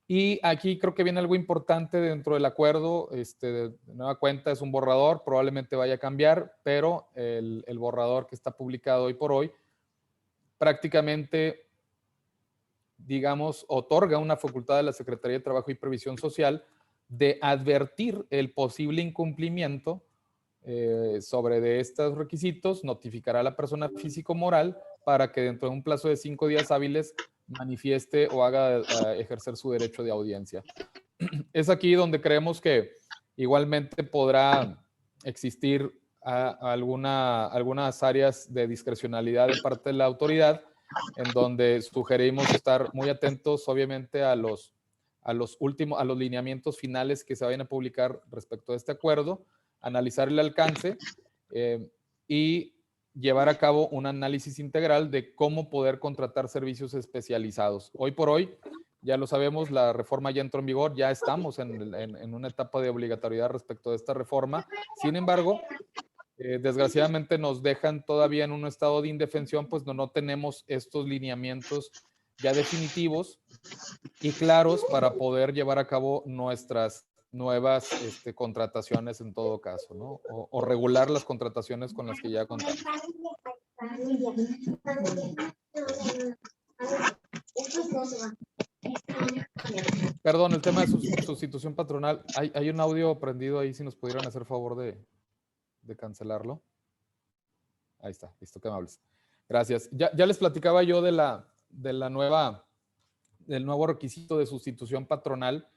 Y aquí creo que viene algo importante dentro del acuerdo. De nueva cuenta es un borrador, probablemente vaya a cambiar, pero el borrador que está publicado hoy por hoy prácticamente, digamos, otorga una facultad de la Secretaría de Trabajo y Previsión Social de advertir el posible incumplimiento sobre de estos requisitos, notificará a la persona físico-moral para que dentro de un plazo de 5 días hábiles manifieste o haga ejercer su derecho de audiencia. Es aquí donde creemos que igualmente podrá existir algunas áreas de discrecionalidad de parte de la autoridad, en donde sugerimos estar muy atentos, obviamente, a los lineamientos finales que se vayan a publicar respecto a este acuerdo, analizar el alcance y llevar a cabo un análisis integral de cómo poder contratar servicios especializados. Hoy por hoy, ya lo sabemos, la reforma ya entró en vigor, ya estamos en una etapa de obligatoriedad respecto de esta reforma. Sin embargo, desgraciadamente nos dejan todavía en un estado de indefensión, pues no tenemos estos lineamientos ya definitivos y claros para poder llevar a cabo nuestras nuevas contrataciones en todo caso, ¿no? O regular las contrataciones con las que ya contamos. Perdón, el tema de sustitución patronal. Hay un audio prendido ahí, si nos pudieran hacer favor de cancelarlo. Ahí está, listo, que me hables. Gracias. Ya les platicaba yo del nuevo requisito de sustitución patronal.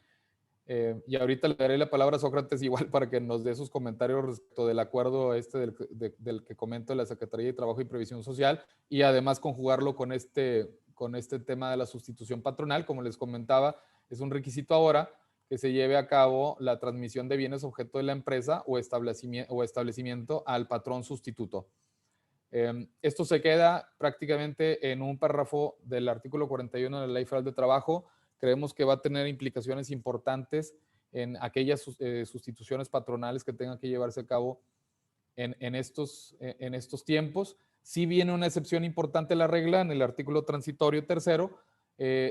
Y ahorita le daré la palabra a Sócrates igual para que nos dé sus comentarios respecto del acuerdo del que comento de la Secretaría de Trabajo y Previsión Social, y además conjugarlo con este tema de la sustitución patronal. Como les comentaba, es un requisito ahora que se lleve a cabo la transmisión de bienes objeto de la empresa o establecimiento al patrón sustituto. Esto se queda prácticamente en un párrafo del artículo 41 de la Ley Federal de Trabajo. Creemos que va a tener implicaciones importantes en aquellas sustituciones patronales que tengan que llevarse a cabo en estos tiempos. Sí viene una excepción importante a la regla en el artículo transitorio tercero.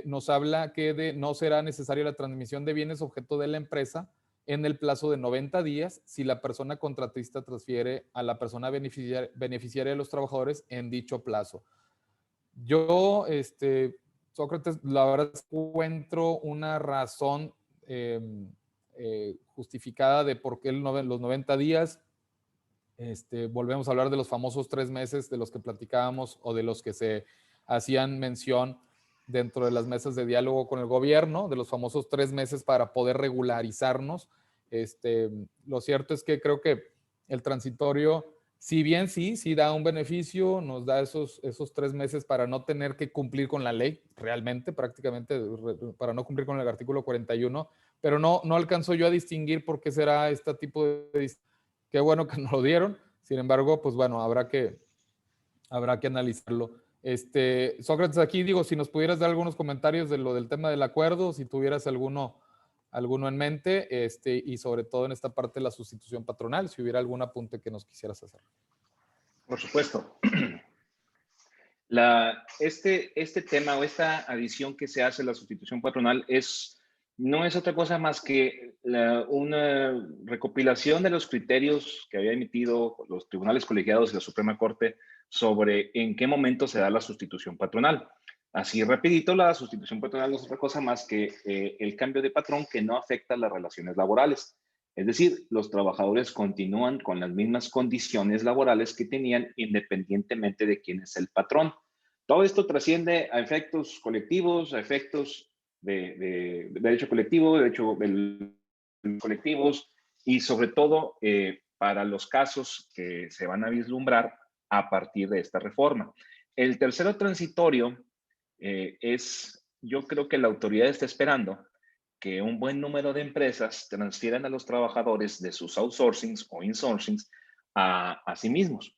Nos habla que no será necesaria la transmisión de bienes objeto de la empresa en el plazo de 90 días si la persona contratista transfiere a la persona beneficiaria de los trabajadores en dicho plazo. Yo, Sócrates, la verdad encuentro una razón justificada de por qué los 90 días. Volvemos a hablar de los famosos 3 meses de los que platicábamos o de los que se hacían mención dentro de las mesas de diálogo con el gobierno, de los famosos 3 meses para poder regularizarnos. Lo cierto es que creo que el transitorio, si bien sí da un beneficio, nos da esos 3 meses para no tener que cumplir con la ley, realmente, prácticamente, para no cumplir con el artículo 41, pero no alcanzo yo a distinguir por qué será este tipo de... Qué bueno que nos lo dieron, sin embargo, pues bueno, habrá que analizarlo. Sócrates, aquí digo, si nos pudieras dar algunos comentarios de lo del tema del acuerdo, si tuvieras alguno en mente, y sobre todo en esta parte de la sustitución patronal, si hubiera algún apunte que nos quisieras hacer. Por supuesto. Este tema o esta adición que se hace a la sustitución patronal no es otra cosa más que una recopilación de los criterios que había emitido los tribunales colegiados y la Suprema Corte sobre en qué momento se da la sustitución patronal. Así rapidito, la sustitución patronal no es otra cosa más que el cambio de patrón que no afecta las relaciones laborales. Es decir, los trabajadores continúan con las mismas condiciones laborales que tenían independientemente de quién es el patrón. Todo esto trasciende a efectos colectivos, a efectos de derecho colectivo, derecho colectivos y sobre todo para los casos que se van a vislumbrar a partir de esta reforma. El tercero transitorio yo creo que la autoridad está esperando que un buen número de empresas transfieran a los trabajadores de sus outsourcings o insourcings a sí mismos.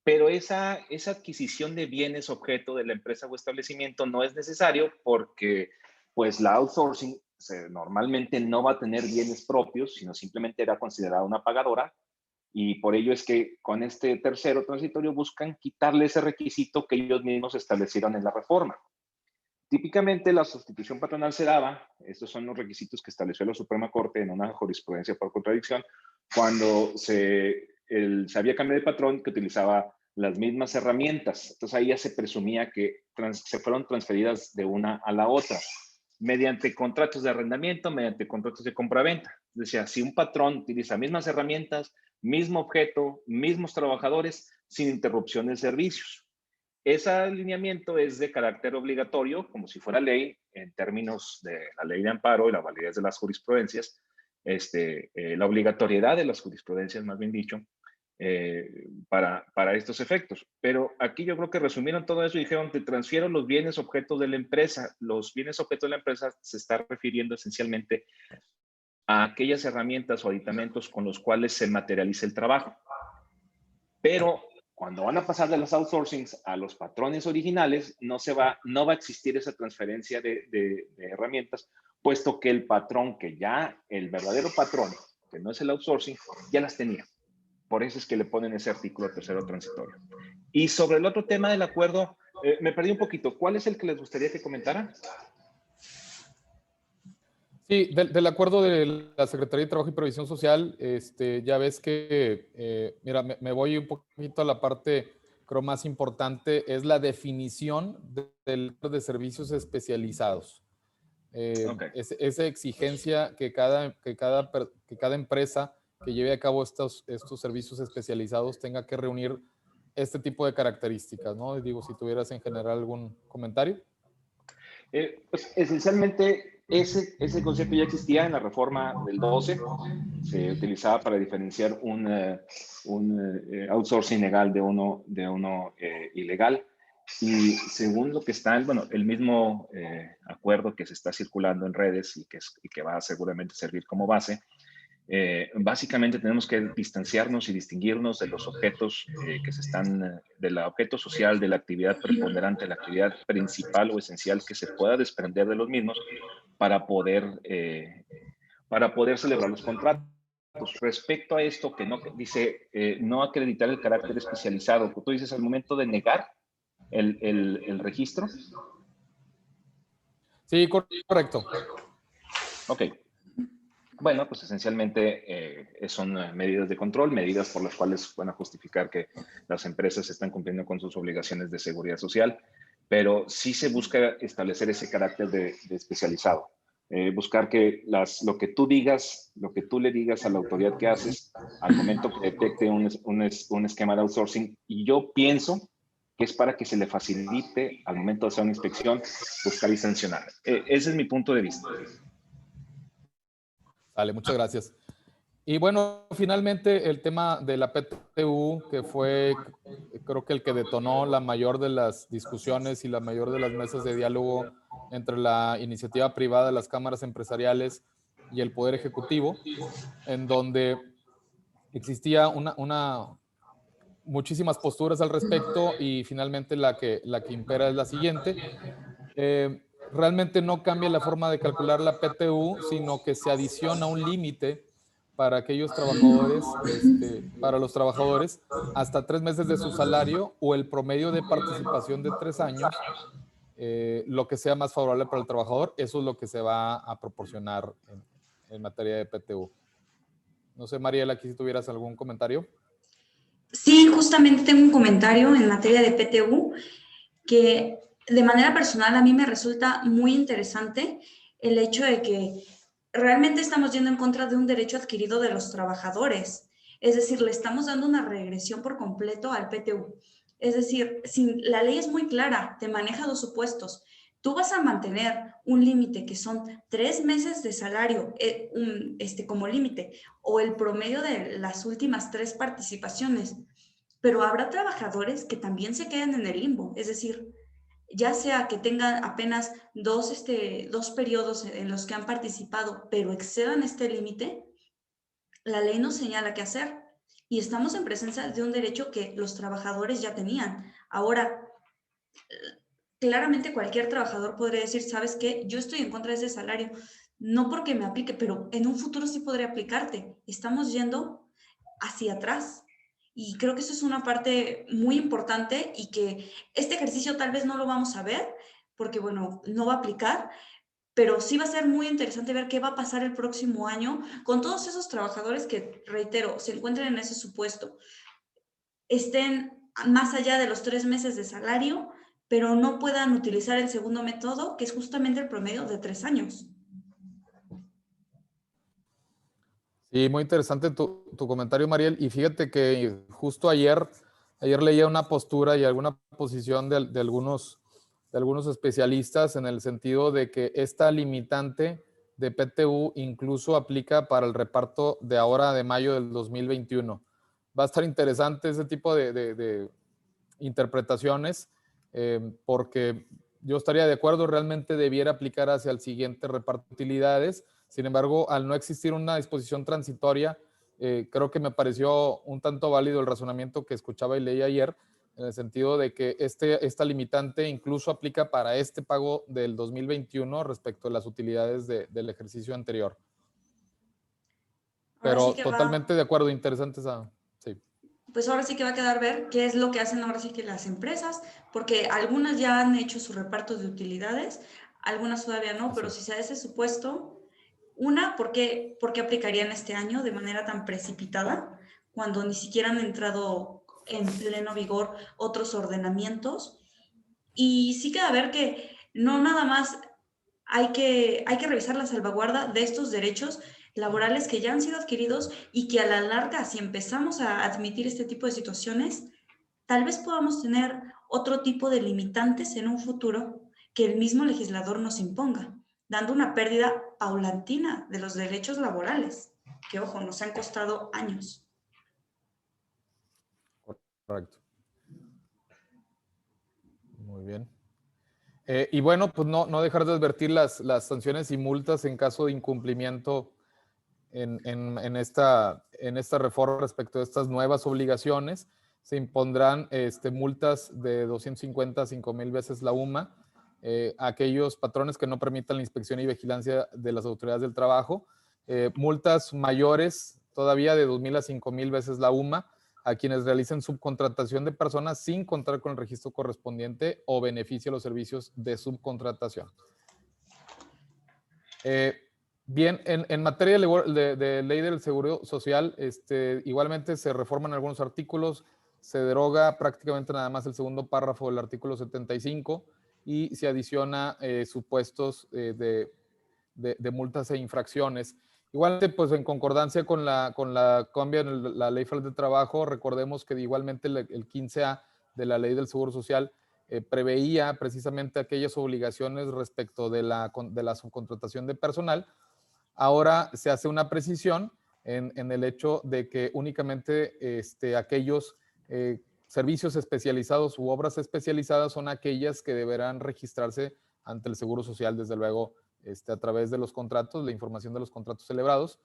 Pero esa adquisición de bienes objeto de la empresa o establecimiento no es necesario porque pues la outsourcing normalmente no va a tener bienes propios, sino simplemente era considerada una pagadora, y por ello es que con este tercero transitorio buscan quitarle ese requisito que ellos mismos establecieron en la reforma. Típicamente la sustitución patronal se daba, estos son los requisitos que estableció la Suprema Corte en una jurisprudencia por contradicción, cuando se había cambio de patrón que utilizaba las mismas herramientas. Entonces ahí ya se presumía que se fueron transferidas de una a la otra, mediante contratos de arrendamiento, mediante contratos de compraventa. Es decir, si un patrón utiliza mismas herramientas, mismo objeto, mismos trabajadores, sin interrupción de servicios. Ese alineamiento es de carácter obligatorio, como si fuera ley, en términos de la ley de amparo y la validez de las jurisprudencias, la obligatoriedad de las jurisprudencias, más bien dicho, para estos efectos. Pero aquí yo creo que resumieron todo eso y dijeron que transfiero los bienes objetos de la empresa. Los bienes objetos de la empresa se está refiriendo esencialmente a aquellas herramientas o aditamentos con los cuales se materializa el trabajo. Pero cuando van a pasar de los outsourcings a los patrones originales, no va a existir esa transferencia de herramientas, puesto que el patrón el verdadero patrón, que no es el outsourcing, ya las tenía. Por eso es que le ponen ese artículo tercero transitorio. Y sobre el otro tema del acuerdo, me perdí un poquito. ¿Cuál es el que les gustaría que comentara? Sí, del acuerdo de la Secretaría de Trabajo y Previsión Social, ya ves que, mira, me voy un poquito a la parte, creo, más importante, es la definición de servicios especializados. Okay. Esa exigencia que cada empresa que lleve a cabo estos servicios especializados tenga que reunir este tipo de características, ¿no? Digo, si tuvieras en general algún comentario. Pues esencialmente ese concepto ya existía en la reforma del 12, se utilizaba para diferenciar un outsourcing legal de uno ilegal. Y según lo que está, bueno, el mismo acuerdo que se está circulando en redes y que va a seguramente servir como base, básicamente tenemos que distanciarnos y distinguirnos de los objetos que se están, del objeto social, de la actividad preponderante, de la actividad principal o esencial que se pueda desprender de los mismos para poder celebrar los contratos. Respecto a esto que no dice, no acreditar el carácter especializado, tú dices al momento de negar el registro. Sí, correcto. Ok. Bueno, pues esencialmente son medidas de control, medidas por las cuales van a justificar que las empresas están cumpliendo con sus obligaciones de seguridad social, pero sí se busca establecer ese carácter de especializado. Buscar que lo que tú digas, lo que tú le digas a la autoridad que haces al momento que detecte un esquema de outsourcing, y yo pienso que es para que se le facilite al momento de hacer una inspección, buscar y sancionar. Ese es mi punto de vista. Vale, muchas gracias. Y bueno, finalmente el tema de la PTU, que fue creo que el que detonó la mayor de las discusiones y la mayor de las mesas de diálogo entre la iniciativa privada, las cámaras empresariales y el Poder Ejecutivo, en donde existía muchísimas posturas al respecto y finalmente la que impera es la siguiente. Realmente no cambia la forma de calcular la PTU, sino que se adiciona un límite para aquellos trabajadores, para los trabajadores, hasta 3 meses de su salario o el promedio de participación de 3 años, lo que sea más favorable para el trabajador, eso es lo que se va a proporcionar en materia de PTU. No sé, Mariela, aquí si tuvieras algún comentario. Sí, justamente tengo un comentario en materia de PTU que de manera personal a mí me resulta muy interesante el hecho de que realmente estamos yendo en contra de un derecho adquirido de los trabajadores. Es decir, le estamos dando una regresión por completo al PTU. Es decir, si la ley es muy clara, te maneja 2 supuestos. Tú vas a mantener un límite que son 3 meses de salario como límite o el promedio de las últimas 3 participaciones, pero habrá trabajadores que también se queden en el limbo, es decir, ya sea que tengan apenas 2 periodos en los que han participado, pero excedan este límite, la ley nos señala qué hacer y estamos en presencia de un derecho que los trabajadores ya tenían. Ahora, claramente cualquier trabajador podría decir, ¿sabes qué? Yo estoy en contra de ese salario, no porque me aplique, pero en un futuro sí podría aplicarte. Estamos yendo hacia atrás. Y creo que eso es una parte muy importante y que este ejercicio tal vez no lo vamos a ver porque, bueno, no va a aplicar, pero sí va a ser muy interesante ver qué va a pasar el próximo año con todos esos trabajadores que, reitero, se encuentren en ese supuesto, estén más allá de los 3 meses de salario, pero no puedan utilizar el segundo método, que es justamente el promedio de 3 años. Sí, muy interesante tu comentario, Mariel. Y fíjate que justo ayer leía una postura y alguna posición de algunos especialistas en el sentido de que esta limitante de PTU incluso aplica para el reparto de ahora de mayo del 2021. Va a estar interesante ese tipo de interpretaciones porque yo estaría de acuerdo, realmente debiera aplicar hacia el siguiente reparto de utilidades. Sin embargo, al no existir una disposición transitoria, creo que me pareció un tanto válido el razonamiento que escuchaba y leí ayer, en el sentido de que esta limitante incluso aplica para este pago del 2021 respecto a las utilidades del ejercicio anterior. Pero Sí totalmente de acuerdo, interesante esa. Sí. Pues ahora sí que va a quedar ver qué es lo que hacen ahora sí que las empresas, porque algunas ya han hecho sus repartos de utilidades, algunas todavía no, pero si se da ese supuesto, ¿por qué aplicarían este año de manera tan precipitada cuando ni siquiera han entrado en pleno vigor otros ordenamientos? Y sí queda ver que no nada más hay que revisar la salvaguarda de estos derechos laborales que ya han sido adquiridos y que a la larga, si empezamos a admitir este tipo de situaciones, tal vez podamos tener otro tipo de limitantes en un futuro que el mismo legislador nos imponga, dando una pérdida paulatina de los derechos laborales, que, ojo, nos han costado años. Correcto. Y bueno, pues no dejar de advertir las sanciones y multas en caso de incumplimiento en esta reforma respecto a estas nuevas obligaciones. Se impondrán multas de 250 a 5,000 veces la UMA a aquellos patrones que no permitan la inspección y vigilancia de las autoridades del trabajo. Multas mayores todavía de 2,000 a 5,000 veces la UMA a quienes realicen subcontratación de personas sin contar con el registro correspondiente o beneficie los servicios de subcontratación. Bien, en materia de ley del Seguro Social, igualmente se reforman algunos artículos, se deroga prácticamente nada más el segundo párrafo del artículo 75 y se adiciona supuestos de multas e infracciones. Igualmente, pues en concordancia con la cambio en la Ley Federal de Trabajo, recordemos que igualmente el 15A de la Ley del Seguro Social preveía precisamente aquellas obligaciones respecto de la subcontratación de personal. Ahora se hace una precisión en el hecho de que únicamente aquellos servicios especializados u obras especializadas son aquellas que deberán registrarse ante el Seguro Social, desde luego, a través de los contratos, la información de los contratos celebrados.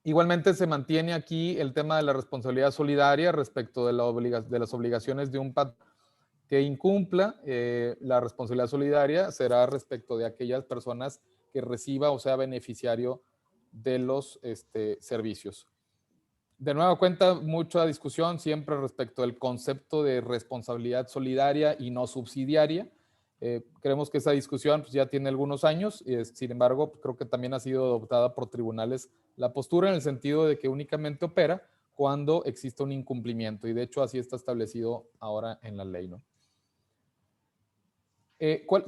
Igualmente se mantiene aquí el tema de la responsabilidad solidaria respecto de las obligaciones de un patrón que incumpla. La responsabilidad solidaria será respecto de aquellas personas que reciba o sea beneficiario de los servicios. De nueva cuenta, mucha discusión siempre respecto del concepto de responsabilidad solidaria y no subsidiaria. Creemos que esa discusión pues, ya tiene algunos años, sin embargo, creo que también ha sido adoptada por tribunales la postura en el sentido de que únicamente opera cuando existe un incumplimiento, y de hecho así está establecido ahora en la ley, ¿no?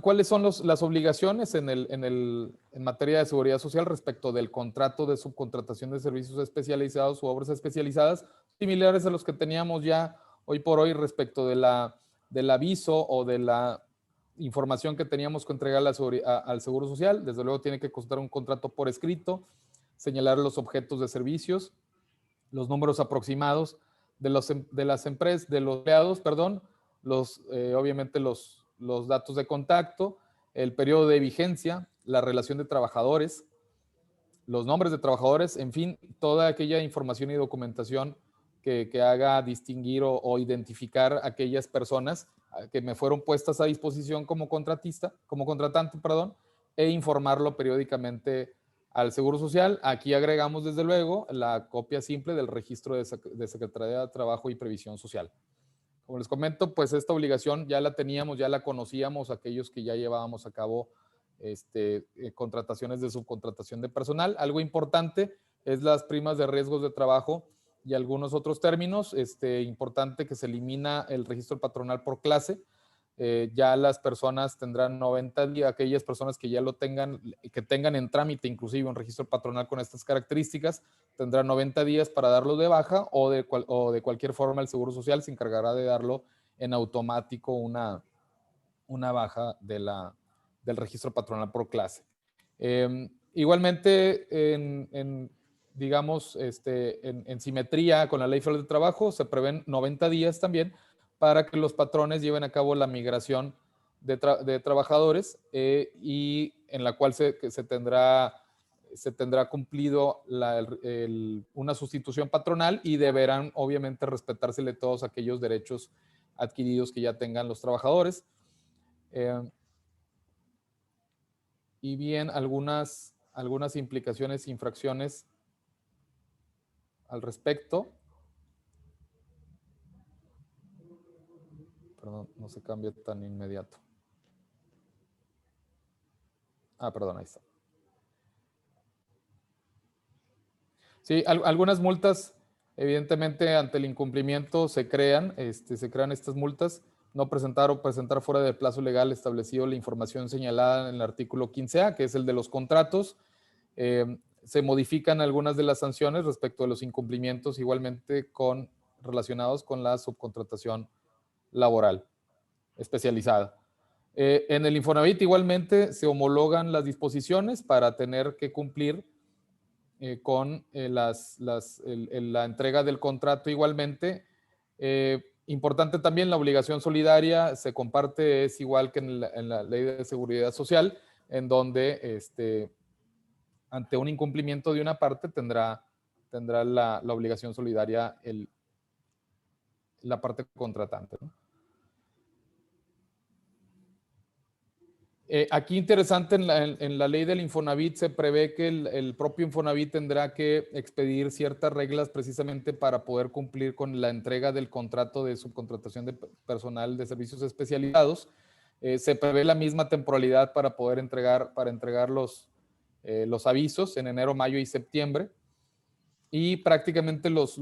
¿Cuáles son las obligaciones en materia de seguridad social respecto del contrato de subcontratación de servicios especializados u obras especializadas, similares a los que teníamos ya hoy por hoy respecto del aviso o de la información que teníamos que entregar al Seguro Social? Desde luego tiene que constar un contrato por escrito, señalar los objetos de servicios, los números aproximados de las empresas, de los empleados, perdón, obviamente los datos de contacto, el periodo de vigencia, la relación de trabajadores, los nombres de trabajadores, en fin, toda aquella información y documentación que haga distinguir o identificar aquellas personas que me fueron puestas a disposición como contratante, e informarlo periódicamente al Seguro Social. Aquí agregamos desde luego la copia simple del registro de Secretaría de Trabajo y Previsión Social. Como les comento, pues esta obligación ya la teníamos, ya la conocíamos aquellos que ya llevábamos a cabo contrataciones de subcontratación de personal. Algo importante es las primas de riesgos de trabajo y algunos otros términos. Importante que se elimina el registro patronal por clase. Ya las personas tendrán 90 días, aquellas personas que ya lo tengan, que tengan en trámite inclusive un registro patronal con estas características, tendrán 90 días para darlo de baja o de cualquier forma el Seguro Social se encargará de darlo en automático una baja del registro patronal por clase. Igualmente, digamos, en simetría con la Ley Federal de Trabajo, se prevén 90 días también para que los patrones lleven a cabo la migración de trabajadores y en la cual se tendrá cumplido una sustitución patronal y deberán obviamente respetársele todos aquellos derechos adquiridos que ya tengan los trabajadores. Y bien, algunas implicaciones, infracciones al respecto. Perdón, no se cambia tan inmediato. Perdón, ahí está. Sí, algunas multas, evidentemente, ante el incumplimiento se crean estas multas. No presentar o presentar fuera del plazo legal establecido la información señalada en el artículo 15A, que es el de los contratos. Se modifican algunas de las sanciones respecto de los incumplimientos, igualmente relacionados con la subcontratación laboral especializada. En el Infonavit igualmente se homologan las disposiciones para tener que cumplir con la entrega del contrato igualmente. Importante también, la obligación solidaria se comparte, es igual que en la Ley de Seguridad Social, en donde ante un incumplimiento de una parte tendrá la obligación solidaria la parte contratante, ¿no? Aquí interesante, en la ley del Infonavit se prevé que el propio Infonavit tendrá que expedir ciertas reglas precisamente para poder cumplir con la entrega del contrato de subcontratación de personal de servicios especializados. Se prevé la misma temporalidad para poder entregar los avisos en enero, mayo y septiembre. Y prácticamente los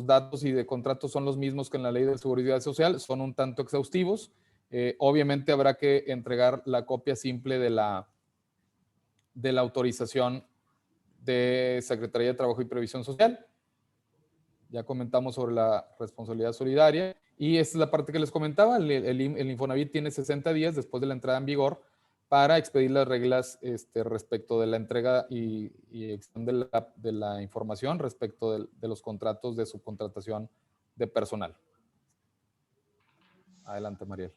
datos y de contratos son los mismos que en la Ley de Seguridad Social, son un tanto exhaustivos. Obviamente habrá que entregar la copia simple de la autorización de Secretaría de Trabajo y Previsión Social. Ya comentamos sobre la responsabilidad solidaria. Y esta es la parte que les comentaba. El Infonavit tiene 60 días después de la entrada en vigor para expedir las reglas respecto de la entrega y extensión de la información respecto de los contratos de subcontratación de personal. Adelante, Mariel.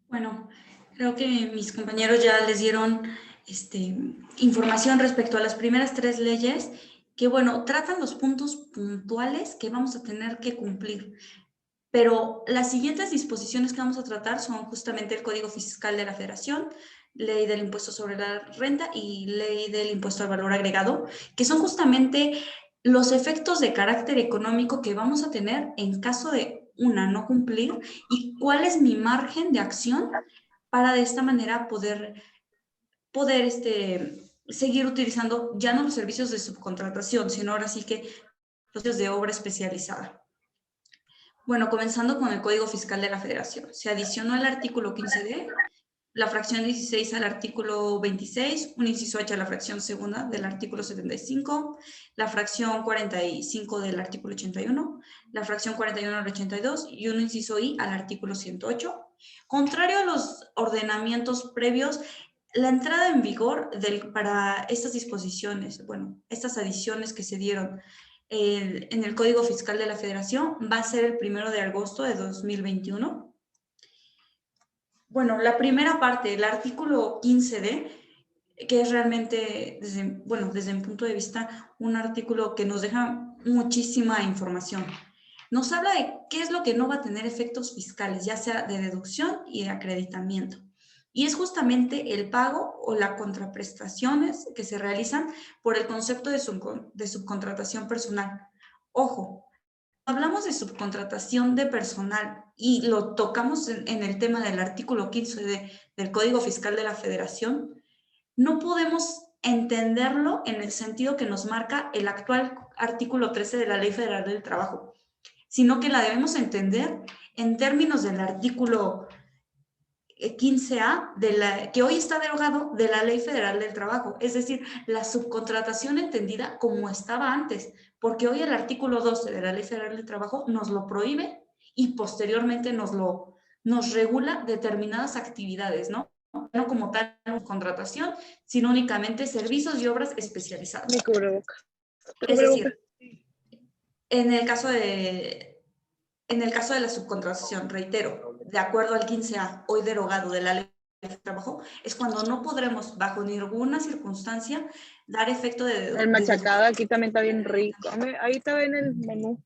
Bueno, creo que mis compañeros ya les dieron información respecto a las primeras 3 leyes que, bueno, tratan los puntos puntuales que vamos a tener que cumplir. Pero las siguientes disposiciones que vamos a tratar son justamente el Código Fiscal de la Federación, Ley del Impuesto sobre la Renta y Ley del Impuesto al Valor Agregado, que son justamente los efectos de carácter económico que vamos a tener en caso de no cumplir y cuál es mi margen de acción para de esta manera poder seguir utilizando ya no los servicios de subcontratación, sino ahora sí que los servicios de obra especializada. Bueno, comenzando con el Código Fiscal de la Federación. Se adicionó el artículo 15D, la fracción 16 al artículo 26, un inciso H a la fracción segunda del artículo 75, la fracción 45 del artículo 81, la fracción 41 al 82 y un inciso I al artículo 108. Contrario a los ordenamientos previos, la entrada en vigor para estas disposiciones, bueno, estas adiciones que se dieron en el Código Fiscal de la Federación va a ser el 1 de agosto de 2021. Bueno, la primera parte, el artículo 15D, que es realmente, desde mi punto de vista, un artículo que nos deja muchísima información. Nos habla de qué es lo que no va a tener efectos fiscales, ya sea de deducción y de acreditamiento. Y es justamente el pago o las contraprestaciones que se realizan por el concepto de subcontratación personal. Ojo, hablamos de subcontratación de personal y lo tocamos en el tema del artículo 15 del Código Fiscal de la Federación, no podemos entenderlo en el sentido que nos marca el actual artículo 13 de la Ley Federal del Trabajo, sino que la debemos entender en términos del artículo 15A, que hoy está derogado, de la Ley Federal del Trabajo, es decir, la subcontratación entendida como estaba antes, porque hoy el artículo 12 de la Ley Federal del Trabajo nos lo prohíbe y posteriormente nos regula determinadas actividades, ¿no? No como tal contratación, sino únicamente servicios y obras especializadas. Mi cubrebocas. Es decir, en el caso de la subcontratación, reitero, de acuerdo al 15A, hoy derogado de la Ley de Trabajo, es cuando no podremos, bajo ninguna circunstancia, dar efecto de... El machacado aquí también está bien rico. Ahí está en el menú.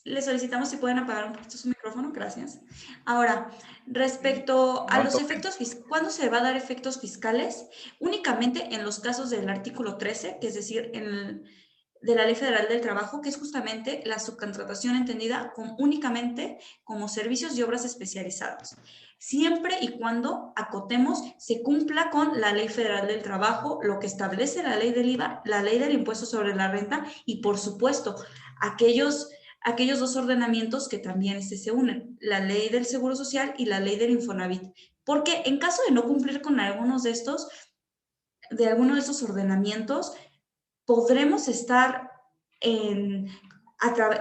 Les solicitamos si pueden apagar un poquito su micrófono, gracias. Ahora, respecto a los efectos fiscales, ¿cuándo se va a dar efectos fiscales? Únicamente en los casos del artículo 13, que es decir, de la Ley Federal del Trabajo, que es justamente la subcontratación entendida únicamente como servicios y obras especializados. Siempre y cuando acotemos, se cumpla con la Ley Federal del Trabajo, lo que establece la ley del IVA, la ley del impuesto sobre la renta y, por supuesto, aquellos 2 ordenamientos que también se unen, la ley del Seguro Social y la ley del Infonavit. Porque en caso de no cumplir con alguno de estos ordenamientos, podremos estar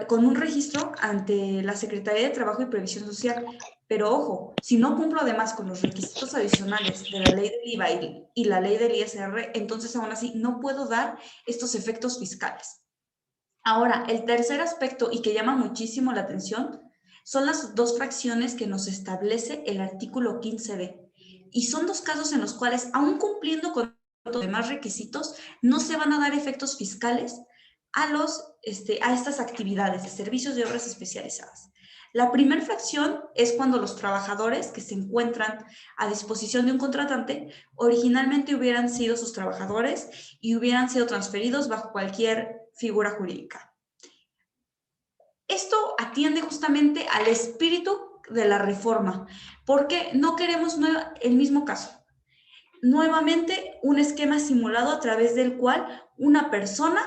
con un registro ante la Secretaría de Trabajo y Previsión Social. Pero ojo, si no cumplo además con los requisitos adicionales de la ley del IVA y la ley del ISR, entonces aún así no puedo dar estos efectos fiscales. Ahora, el tercer aspecto y que llama muchísimo la atención son las dos fracciones que nos establece el artículo 15b. Y son dos casos en los cuales, aun cumpliendo con los demás requisitos, no se van a dar efectos fiscales a estas actividades de servicios de obras especializadas. La primera fracción es cuando los trabajadores que se encuentran a disposición de un contratante originalmente hubieran sido sus trabajadores y hubieran sido transferidos bajo cualquier figura jurídica. Esto atiende justamente al espíritu de la reforma, porque no queremos el mismo caso. Nuevamente, un esquema simulado a través del cual una persona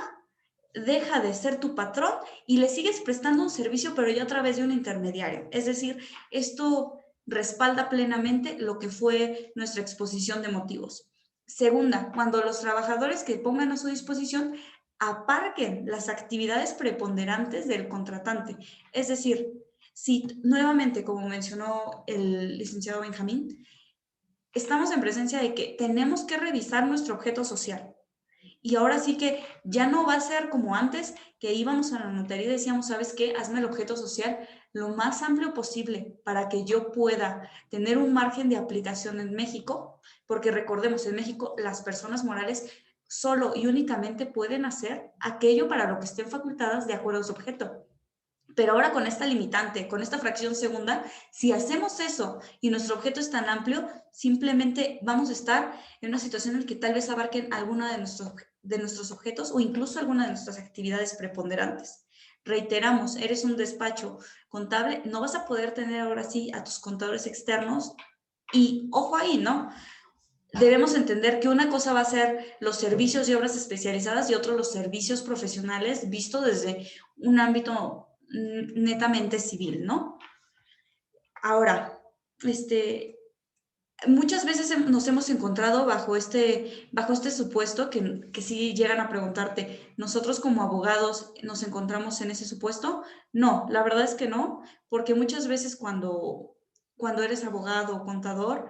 deja de ser tu patrón y le sigues prestando un servicio, pero ya a través de un intermediario. Es decir, esto respalda plenamente lo que fue nuestra exposición de motivos. Segunda, cuando los trabajadores que pongan a su disposición aparquen las actividades preponderantes del contratante. Es decir, si nuevamente, como mencionó el licenciado Benjamín, estamos en presencia de que tenemos que revisar nuestro objeto social. Y ahora sí que ya no va a ser como antes, que íbamos a la notaría y decíamos, ¿sabes qué? Hazme el objeto social lo más amplio posible para que yo pueda tener un margen de aplicación en México, porque recordemos, en México las personas morales solo y únicamente pueden hacer aquello para lo que estén facultadas de acuerdo a su objeto. Pero ahora con esta limitante, con esta fracción segunda, si hacemos eso y nuestro objeto es tan amplio, simplemente vamos a estar en una situación en la que tal vez abarquen alguna de nuestros objetos o incluso alguna de nuestras actividades preponderantes. Reiteramos, eres un despacho contable, no vas a poder tener ahora sí a tus contadores externos y ojo ahí, ¿no? Debemos entender que una cosa va a ser los servicios y obras especializadas y otro los servicios profesionales visto desde un ámbito netamente civil, ¿no? Ahora, muchas veces nos hemos encontrado bajo este supuesto que sí llegan a preguntarte, ¿nosotros como abogados nos encontramos en ese supuesto? No, la verdad es que no, porque muchas veces cuando eres abogado o contador,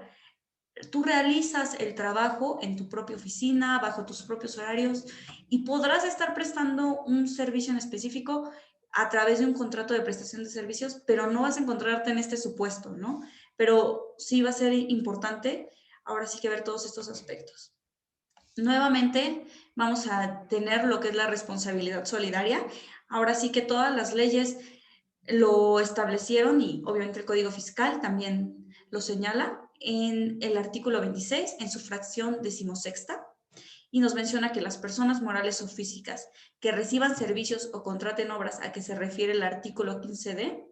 tú realizas el trabajo en tu propia oficina, bajo tus propios horarios y podrás estar prestando un servicio en específico a través de un contrato de prestación de servicios, pero no vas a encontrarte en este supuesto, ¿no? Pero sí va a ser importante ahora sí que ver todos estos aspectos. Nuevamente vamos a tener lo que es la responsabilidad solidaria. Ahora sí que todas las leyes lo establecieron y obviamente el Código Fiscal también lo señala en el artículo 26, en su fracción 16ª, y nos menciona que las personas morales o físicas que reciban servicios o contraten obras a que se refiere el artículo 15d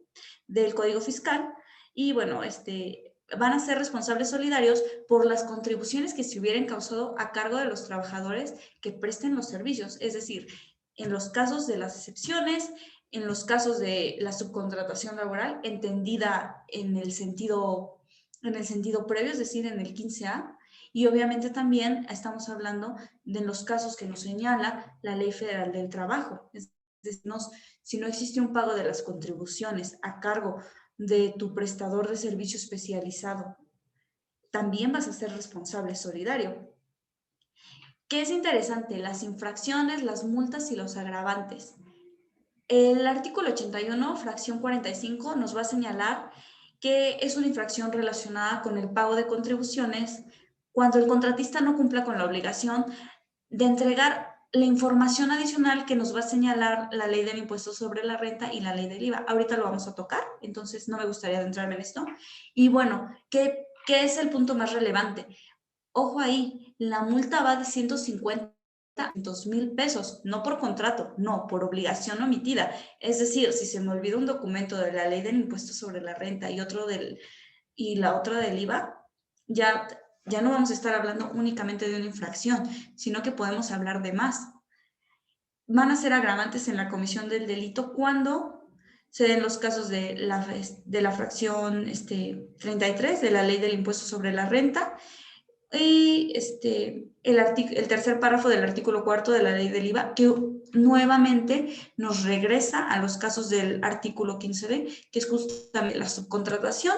del Código Fiscal, y bueno, van a ser responsables solidarios por las contribuciones que se hubieran causado a cargo de los trabajadores que presten los servicios. Es decir, en los casos de las excepciones, en los casos de la subcontratación laboral, entendida en el sentido previo, es decir, en el 15A, y obviamente también estamos hablando de los casos que nos señala la Ley Federal del Trabajo. Es decir, si no existe un pago de las contribuciones a cargo de tu prestador de servicio especializado, también vas a ser responsable solidario. ¿Qué es interesante? Las infracciones, las multas y los agravantes. El artículo 81, fracción 45, nos va a señalar que es una infracción relacionada con el pago de contribuciones cuando el contratista no cumpla con la obligación de entregar la información adicional que nos va a señalar la ley del impuesto sobre la renta y la ley del IVA. Ahorita lo vamos a tocar, entonces no me gustaría adentrarme en esto. Y bueno, ¿qué es el punto más relevante? Ojo ahí, la multa va de 150 a 2,000 pesos, no por contrato, no, por obligación omitida. Es decir, si se me olvida un documento de la ley del impuesto sobre la renta y la otra del IVA, ya no vamos a estar hablando únicamente de una infracción, sino que podemos hablar de más. Van a ser agravantes en la comisión del delito cuando se den los casos de la fracción 33 de la ley del impuesto sobre la renta y el tercer párrafo del artículo 4 de la ley del IVA, que nuevamente nos regresa a los casos del artículo 15b, que es justamente la subcontratación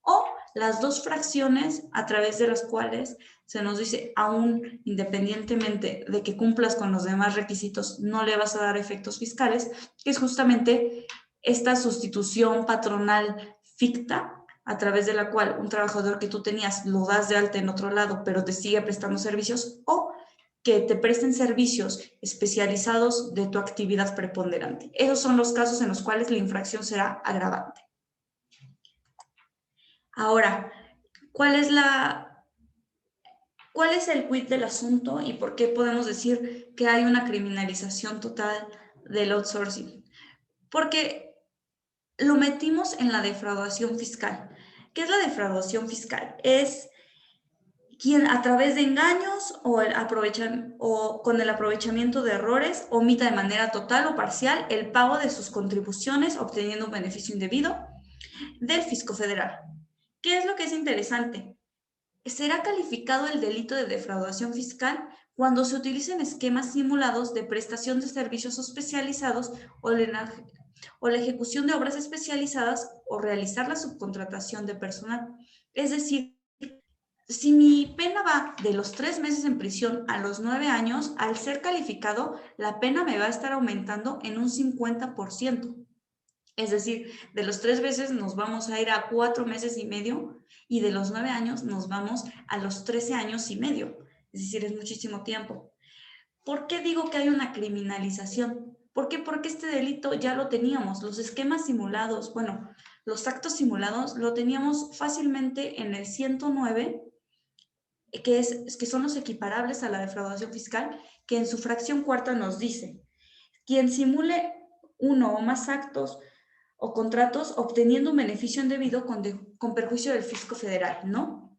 o las dos fracciones a través de las cuales se nos dice, aún independientemente de que cumplas con los demás requisitos, no le vas a dar efectos fiscales, que es justamente esta sustitución patronal ficta, a través de la cual un trabajador que tú tenías lo das de alta en otro lado, pero te sigue prestando servicios, o que te presten servicios especializados de tu actividad preponderante. Esos son los casos en los cuales la infracción será agravante. Ahora, ¿cuál es el quid del asunto y por qué podemos decir que hay una criminalización total del outsourcing? Porque lo metimos en la defraudación fiscal. ¿Qué es la defraudación fiscal? Es quien a través de engaños o con el aprovechamiento de errores omita de manera total o parcial el pago de sus contribuciones obteniendo un beneficio indebido del fisco federal. ¿Qué es lo que es interesante? Será calificado el delito de defraudación fiscal cuando se utilicen esquemas simulados de prestación de servicios especializados o la ejecución de obras especializadas o realizar la subcontratación de personal. Es decir, si mi pena va de los 3 meses en prisión a los 9 años, al ser calificado, la pena me va a estar aumentando en un 50%. Es decir, de los 3 meses nos vamos a ir a 4 meses y medio y de los 9 años nos vamos a los 13 años y medio. Es decir, es muchísimo tiempo. ¿Por qué digo que hay una criminalización? ¿Por qué? Porque este delito ya lo teníamos. Los esquemas simulados, bueno, los actos simulados lo teníamos fácilmente en el 109, que son los equiparables a la defraudación fiscal, que en su fracción cuarta nos dice, quien simule uno o más actos o contratos obteniendo un beneficio indebido con perjuicio del fisco federal, ¿no?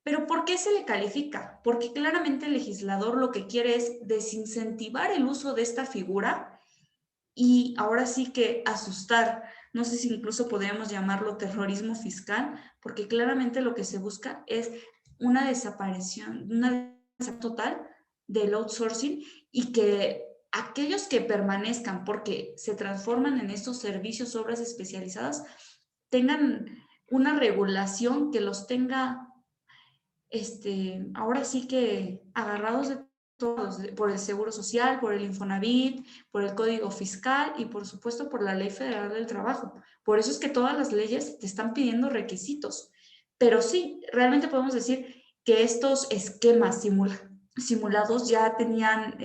Pero ¿por qué se le califica? Porque claramente el legislador lo que quiere es desincentivar el uso de esta figura y ahora sí que asustar, no sé si incluso podríamos llamarlo terrorismo fiscal, porque claramente lo que se busca es una desaparición total del outsourcing y que aquellos que permanezcan porque se transforman en estos servicios, obras especializadas, tengan una regulación que los tenga, ahora sí que agarrados de todos, por el Seguro Social, por el Infonavit, por el Código Fiscal y por supuesto por la Ley Federal del Trabajo. Por eso es que todas las leyes te están pidiendo requisitos. Pero sí, realmente podemos decir que estos esquemas simulados ya tenían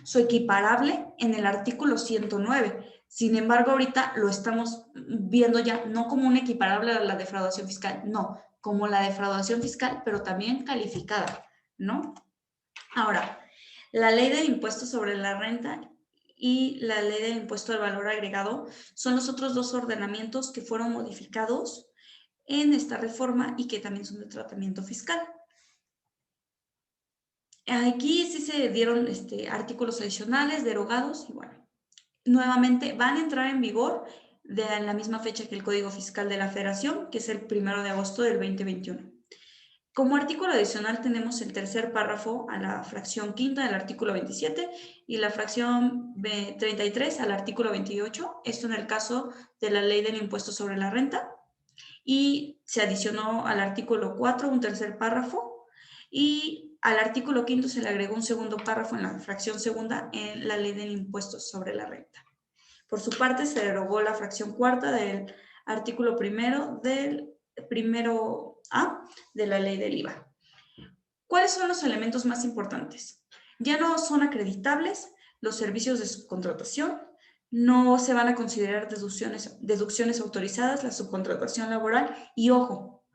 su equiparable en el artículo 109. Sin embargo, ahorita lo estamos viendo ya no como un equiparable a la defraudación fiscal, no, como la defraudación fiscal, pero también calificada, ¿no? Ahora, la ley del impuesto sobre la renta y la ley del impuesto al valor agregado son los otros dos ordenamientos que fueron modificados en esta reforma y que también son de tratamiento fiscal. Aquí sí se dieron artículos adicionales, derogados, y bueno, nuevamente van a entrar en vigor de la misma fecha que el Código Fiscal de la Federación, que es el 1 de agosto del 2021. Como artículo adicional tenemos el tercer párrafo a la fracción quinta del artículo 27 y la fracción 33 al artículo 28, esto en el caso de la ley del impuesto sobre la renta, y se adicionó al artículo 4 un tercer párrafo y al artículo quinto se le agregó un segundo párrafo en la fracción segunda en la ley del impuesto sobre la renta. Por su parte, se derogó la fracción cuarta del artículo primero del primero A de la ley del IVA. ¿Cuáles son los elementos más importantes? Ya no son acreditables los servicios de subcontratación, no se van a considerar deducciones autorizadas, la subcontratación laboral y, ojo,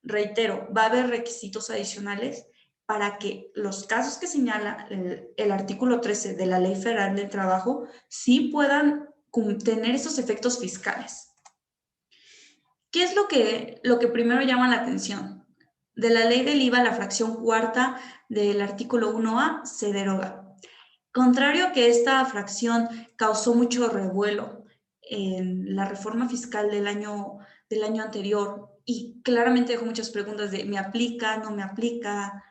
reitero, va a haber requisitos adicionales para que los casos que señala el artículo 13 de la Ley Federal del Trabajo sí puedan tener esos efectos fiscales. ¿Qué es lo que primero llama la atención? De la ley del IVA, la fracción cuarta del artículo 1A se deroga. Contrario a que esta fracción causó mucho revuelo en la reforma fiscal del año anterior y claramente dejó muchas preguntas de ¿me aplica? ¿No me aplica?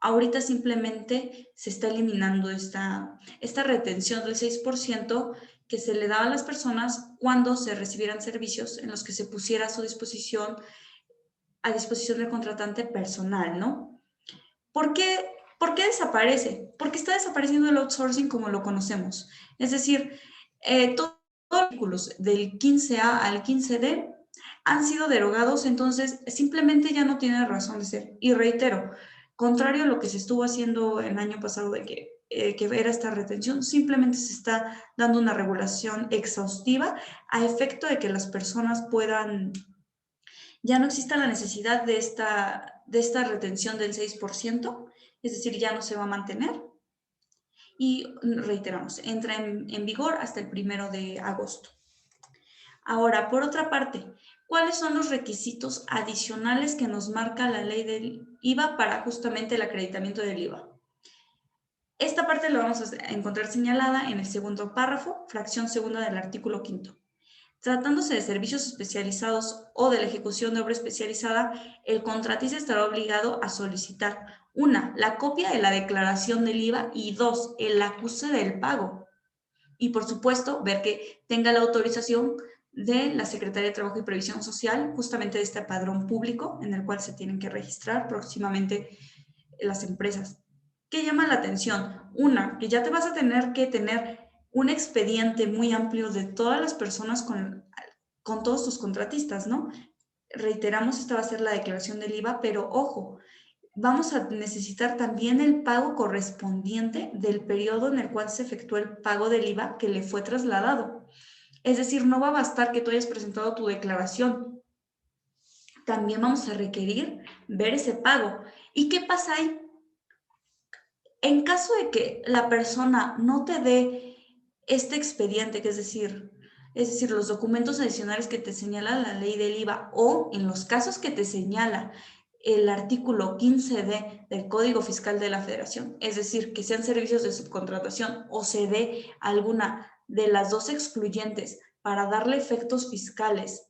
Ahorita simplemente se está eliminando esta retención del 6% que se le daba a las personas cuando se recibieran servicios en los que se pusiera a disposición del contratante personal, ¿no? ¿Por qué desaparece? Porque está desapareciendo el outsourcing como lo conocemos. Es decir, todos los artículos del 15A al 15D han sido derogados, entonces simplemente ya no tienen razón de ser. Y reitero, contrario a lo que se estuvo haciendo el año pasado de que era esta retención, simplemente se está dando una regulación exhaustiva a efecto de que las personas puedan, ya no exista la necesidad de esta retención del 6%, es decir, ya no se va a mantener. Y reiteramos, entra en vigor hasta el 1 de agosto. Ahora, por otra parte, ¿cuáles son los requisitos adicionales que nos marca la ley del IVA para justamente el acreditamiento del IVA? Esta parte la vamos a encontrar señalada en el segundo párrafo, fracción segunda del artículo 5º. Tratándose de servicios especializados o de la ejecución de obra especializada, el contratista estará obligado a solicitar 1, la copia de la declaración del IVA y 2, el acuse del pago. Y por supuesto, ver que tenga la autorización de la Secretaría de Trabajo y Previsión Social, justamente de este padrón público en el cual se tienen que registrar próximamente las empresas. ¿Qué llama la atención? 1, que ya te vas a tener que tener un expediente muy amplio de todas las personas con todos tus contratistas, ¿no? Reiteramos, esta va a ser la declaración del IVA, pero ojo, vamos a necesitar también el pago correspondiente del periodo en el cual se efectuó el pago del IVA que le fue trasladado. Es decir, no va a bastar que tú hayas presentado tu declaración. También vamos a requerir ver ese pago. ¿Y qué pasa ahí? En caso de que la persona no te dé este expediente, que es decir, los documentos adicionales que te señala la ley del IVA, o en los casos que te señala el artículo 15D del Código Fiscal de la Federación, es decir, que sean servicios de subcontratación o se dé alguna de las dos excluyentes para darle efectos fiscales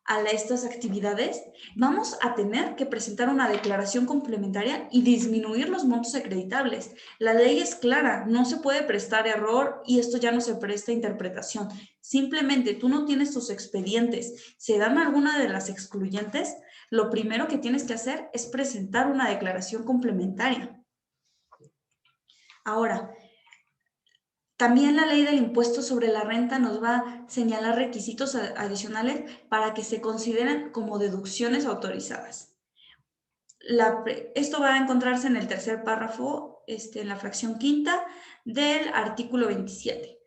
a estas actividades, vamos a tener que presentar una declaración complementaria y disminuir los montos acreditables. La ley es clara, no se puede prestar error y esto ya no se presta interpretación. Simplemente tú no tienes tus expedientes, se dan alguna de las excluyentes, lo primero que tienes que hacer es presentar una declaración complementaria. Ahora, también la ley del impuesto sobre la renta nos va a señalar requisitos adicionales para que se consideren como deducciones autorizadas. Esto va a encontrarse en el tercer párrafo, en la fracción quinta del artículo 27.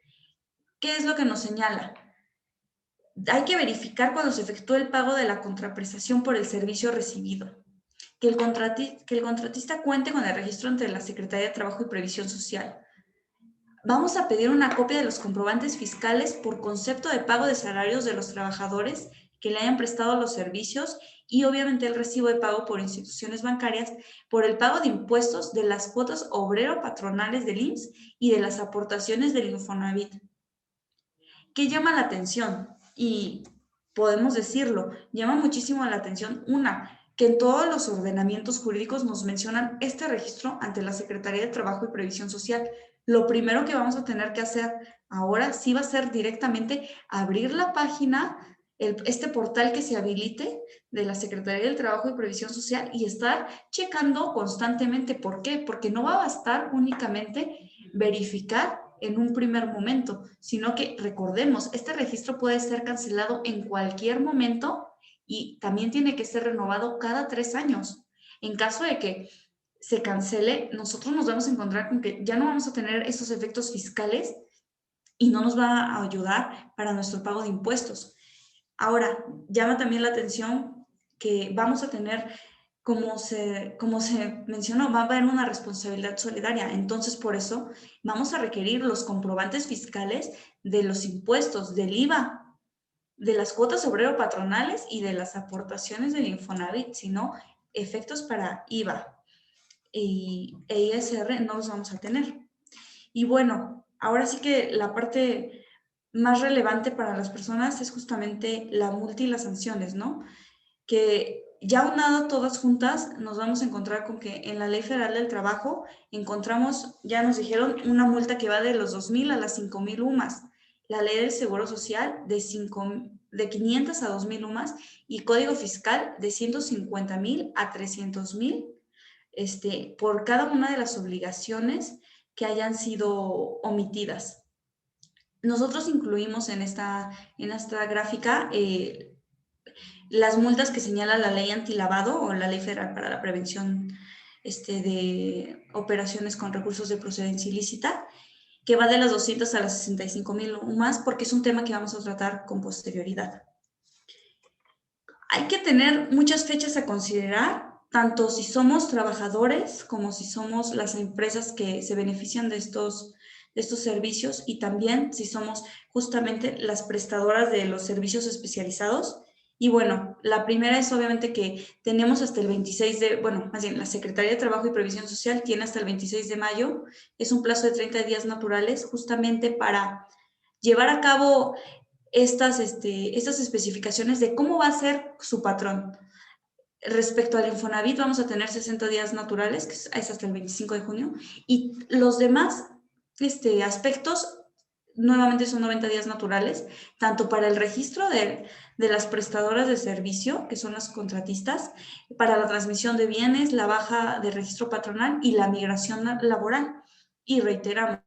¿Qué es lo que nos señala? Hay que verificar cuando se efectúe el pago de la contraprestación por el servicio recibido. Que el contratista cuente con el registro ante la Secretaría de Trabajo y Previsión Social. Vamos a pedir una copia de los comprobantes fiscales por concepto de pago de salarios de los trabajadores que le hayan prestado los servicios y obviamente el recibo de pago por instituciones bancarias por el pago de impuestos de las cuotas obrero-patronales del IMSS y de las aportaciones del Infonavit. ¿Qué llama la atención? Y podemos decirlo, llama muchísimo la atención, que en todos los ordenamientos jurídicos nos mencionan este registro ante la Secretaría de Trabajo y Previsión Social. Lo primero que vamos a tener que hacer ahora sí va a ser directamente abrir la página, este portal que se habilite de la Secretaría del Trabajo y Previsión Social y estar checando constantemente. ¿Por qué? Porque no va a bastar únicamente verificar en un primer momento, sino que recordemos, este registro puede ser cancelado en cualquier momento y también tiene que ser renovado cada 3 años. En caso de que se cancele, nosotros nos vamos a encontrar con que ya no vamos a tener esos efectos fiscales y no nos va a ayudar para nuestro pago de impuestos. Ahora, llama también la atención que vamos a tener, como se mencionó, va a haber una responsabilidad solidaria. Entonces, por eso, vamos a requerir los comprobantes fiscales de los impuestos, del IVA, de las cuotas obrero-patronales y de las aportaciones del Infonavit, sino efectos para IVA e ISR no los vamos a tener. Y bueno, ahora sí que la parte más relevante para las personas es justamente la multa y las sanciones, ¿no? Que ya aunado todas juntas, nos vamos a encontrar con que en la Ley Federal del Trabajo encontramos, ya nos dijeron, una multa que va de los 2,000 a las 5,000 UMAS. la ley del Seguro Social de 500 a 2,000 UMAS y Código Fiscal de 150,000 a 300,000 por cada una de las obligaciones que hayan sido omitidas. Nosotros incluimos en esta gráfica las multas que señala la ley antilavado o la ley federal para la prevención de operaciones con recursos de procedencia ilícita, que va de las 200 a las 65,000 UMAS, porque es un tema que vamos a tratar con posterioridad. Hay que tener muchas fechas a considerar, tanto si somos trabajadores como si somos las empresas que se benefician de estos servicios, y también si somos justamente las prestadoras de los servicios especializados. Y bueno, la primera es obviamente que tenemos hasta el 26 de, bueno, más bien la Secretaría de Trabajo y Previsión Social tiene hasta el 26 de mayo, es un plazo de 30 días naturales, justamente para llevar a cabo estas especificaciones de cómo va a ser su patrón. Respecto al Infonavit, vamos a tener 60 días naturales, que es hasta el 25 de junio, y los demás aspectos nuevamente son 90 días naturales, tanto para el registro de las prestadoras de servicio, que son las contratistas, para la transmisión de bienes, la baja de registro patronal y la migración laboral. Y reiteramos,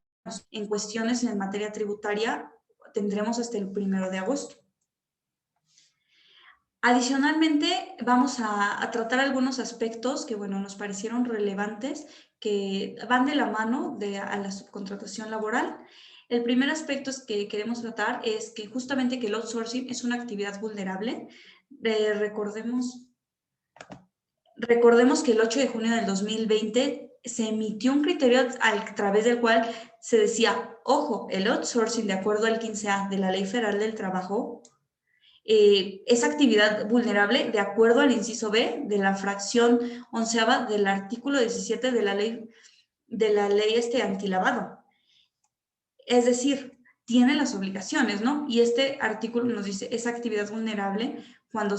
en cuestiones en materia tributaria, tendremos hasta el 1 de agosto. Adicionalmente, vamos a tratar algunos aspectos que, bueno, nos parecieron relevantes, que van de la mano a la subcontratación laboral. El primer aspecto que queremos tratar es que justamente que el outsourcing es una actividad vulnerable. Recordemos que el 8 de junio del 2020 se emitió un criterio a través del cual se decía, ojo, el outsourcing, de acuerdo al 15A de la Ley Federal del Trabajo, es actividad vulnerable de acuerdo al inciso B de la fracción 11ª del artículo 17 de la ley antilavado. Es decir, tiene las obligaciones, ¿no? Y este artículo nos dice, es actividad vulnerable cuando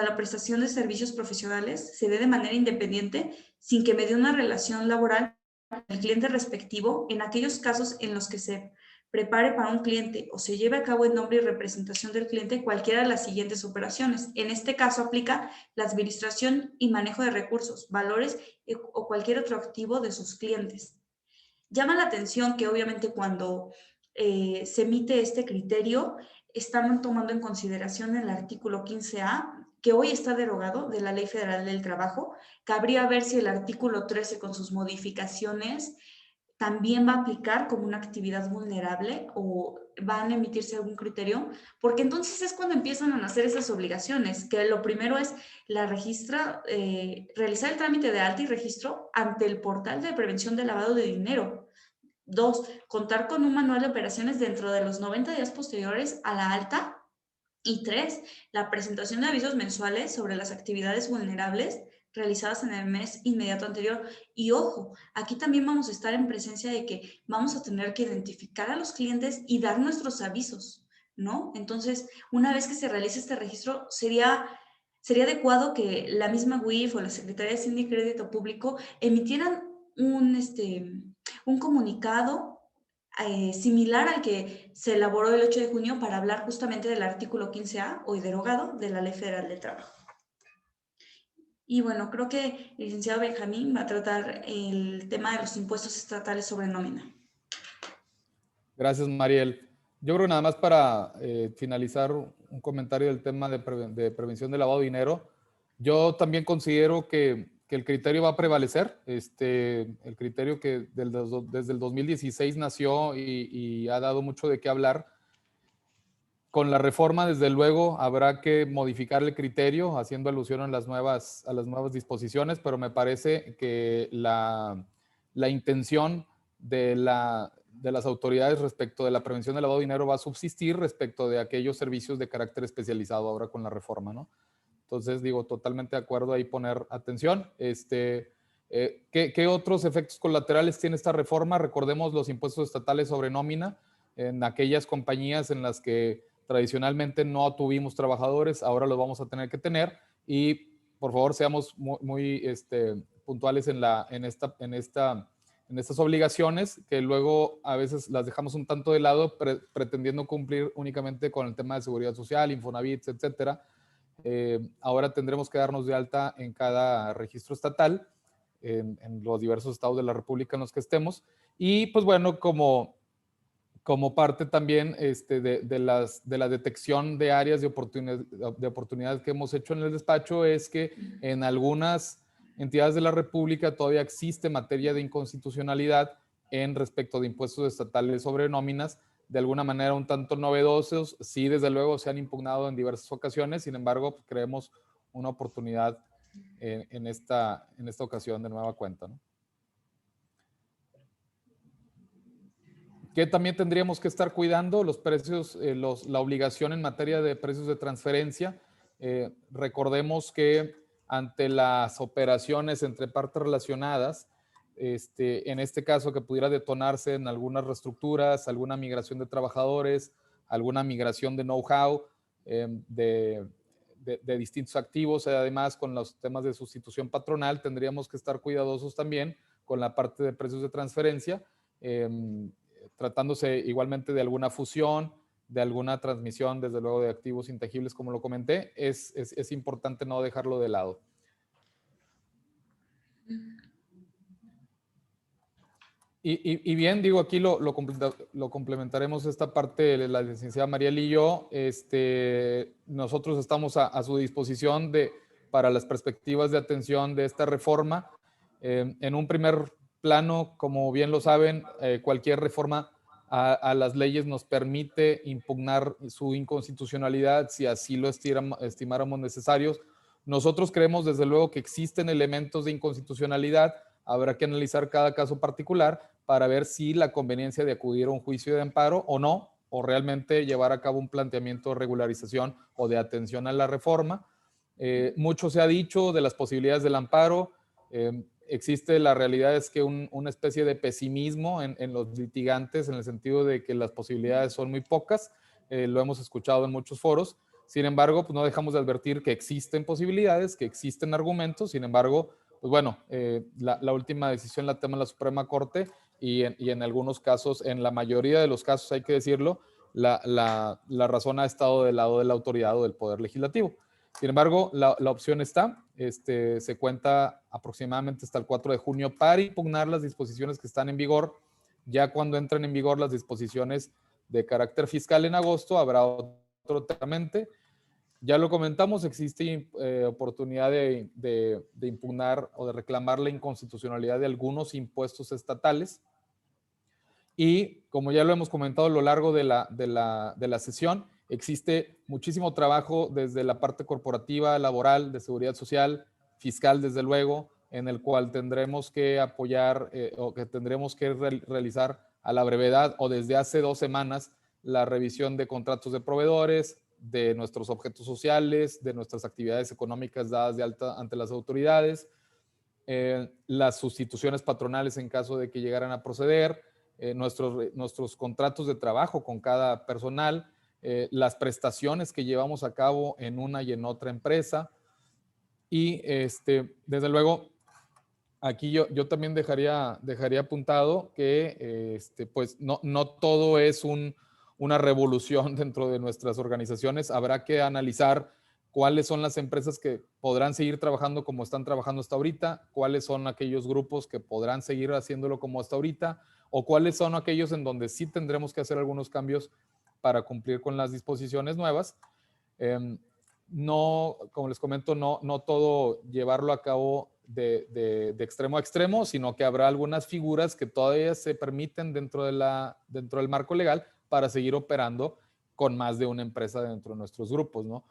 la prestación de servicios profesionales se dé de manera independiente sin que medie una relación laboral con el cliente respectivo, en aquellos casos en los que se prepare para un cliente o se lleve a cabo en nombre y representación del cliente cualquiera de las siguientes operaciones. En este caso aplica la administración y manejo de recursos, valores o cualquier otro activo de sus clientes. Llama la atención que obviamente cuando se emite este criterio, están tomando en consideración el artículo 15A, que hoy está derogado de la Ley Federal del Trabajo. Cabría ver si el artículo 13 con sus modificaciones también va a aplicar como una actividad vulnerable o van a emitirse algún criterio, porque entonces es cuando empiezan a nacer esas obligaciones, que lo primero es realizar el trámite de alta y registro ante el portal de prevención del lavado de dinero. 2, contar con un manual de operaciones dentro de los 90 días posteriores a la alta. Y 3, la presentación de avisos mensuales sobre las actividades vulnerables realizadas en el mes inmediato anterior. Y ojo, aquí también vamos a estar en presencia de que vamos a tener que identificar a los clientes y dar nuestros avisos, ¿no? Entonces, una vez que se realice este registro, sería adecuado que la misma UIF o la Secretaría de Hacienda y Crédito Público emitieran un comunicado similar al que se elaboró el 8 de junio para hablar justamente del artículo 15A, hoy derogado, de la Ley Federal del Trabajo. Y bueno, creo que el licenciado Benjamín va a tratar el tema de los impuestos estatales sobre nómina. Gracias, Mariel. Yo creo que nada más para finalizar un comentario del tema de prevención de lavado de dinero. Yo también considero que el criterio va a prevalecer, el criterio que desde el 2016 nació y ha dado mucho de qué hablar. Con la reforma, desde luego, habrá que modificar el criterio, haciendo alusión a las nuevas disposiciones, pero me parece que la intención de las autoridades respecto de la prevención del lavado de dinero va a subsistir respecto de aquellos servicios de carácter especializado ahora con la reforma, ¿no? Entonces, digo, totalmente de acuerdo ahí poner atención. ¿Qué otros efectos colaterales tiene esta reforma? Recordemos los impuestos estatales sobre nómina en aquellas compañías en las que tradicionalmente no tuvimos trabajadores, ahora los vamos a tener que tener, y por favor seamos muy puntuales en estas obligaciones que luego a veces las dejamos un tanto de lado pretendiendo cumplir únicamente con el tema de seguridad social, Infonavit, etcétera. Ahora tendremos que darnos de alta en cada registro estatal, en los diversos estados de la República en los que estemos. Y pues bueno, como parte también de la detección de áreas de oportunidad que hemos hecho en el despacho, es que en algunas entidades de la República todavía existe materia de inconstitucionalidad en respecto de impuestos estatales sobre nóminas, de alguna manera un tanto novedosos. Sí, desde luego se han impugnado en diversas ocasiones, sin embargo, pues, creemos una oportunidad en esta ocasión de nueva cuenta, ¿no? Que también tendríamos que estar cuidando los precios, la obligación en materia de precios de transferencia. Recordemos que ante las operaciones entre partes relacionadas, en este caso que pudiera detonarse en algunas reestructuras, alguna migración de trabajadores, alguna migración de know-how de distintos activos, además con los temas de sustitución patronal, tendríamos que estar cuidadosos también con la parte de precios de transferencia, tratándose igualmente de alguna fusión, de alguna transmisión, desde luego de activos intangibles, como lo comenté, es importante no dejarlo de lado. Y bien, digo, aquí lo complementaremos esta parte de la licenciada Mariel y yo. Nosotros estamos a su disposición para las perspectivas de atención de esta reforma. En un primer plano, como bien lo saben, cualquier reforma a las leyes nos permite impugnar su inconstitucionalidad si así lo estimáramos necesarios. Nosotros creemos desde luego que existen elementos de inconstitucionalidad. Habrá que analizar cada caso particular para ver si la conveniencia de acudir a un juicio de amparo o no, o realmente llevar a cabo un planteamiento de regularización o de atención a la reforma. Mucho se ha dicho de las posibilidades del amparo. Existe, la realidad es que una especie de pesimismo en los litigantes, en el sentido de que las posibilidades son muy pocas. Lo hemos escuchado en muchos foros. Sin embargo, pues no dejamos de advertir que existen posibilidades, que existen argumentos. Sin embargo, pues bueno, la última decisión la toma la Suprema Corte y en algunos casos, en la mayoría de los casos, hay que decirlo, la razón ha estado del lado de la autoridad o del Poder Legislativo. Sin embargo, la opción está, se cuenta aproximadamente hasta el 4 de junio para impugnar las disposiciones que están en vigor. Ya cuando entren en vigor las disposiciones de carácter fiscal en agosto, habrá otro trámite. Ya lo comentamos, existe oportunidad de impugnar o de reclamar la inconstitucionalidad de algunos impuestos estatales. Y como ya lo hemos comentado a lo largo de la sesión, existe muchísimo trabajo desde la parte corporativa, laboral, de seguridad social, fiscal, desde luego, en el cual tendremos que apoyar o que tendremos que realizar a la brevedad o desde hace 2 semanas la revisión de contratos de proveedores, de nuestros objetos sociales, de nuestras actividades económicas dadas de alta ante las autoridades, las sustituciones patronales en caso de que llegaran a proceder, nuestros contratos de trabajo con cada personal, las prestaciones que llevamos a cabo en una y en otra empresa. Y desde luego, aquí yo también dejaría apuntado que pues no todo es una revolución dentro de nuestras organizaciones. Habrá que analizar cuáles son las empresas que podrán seguir trabajando como están trabajando hasta ahorita, cuáles son aquellos grupos que podrán seguir haciéndolo como hasta ahorita, o cuáles son aquellos en donde sí tendremos que hacer algunos cambios para cumplir con las disposiciones nuevas. No, como les comento, no todo llevarlo a cabo de extremo a extremo, sino que habrá algunas figuras que todavía se permiten dentro del marco legal para seguir operando con más de una empresa dentro de nuestros grupos, ¿no?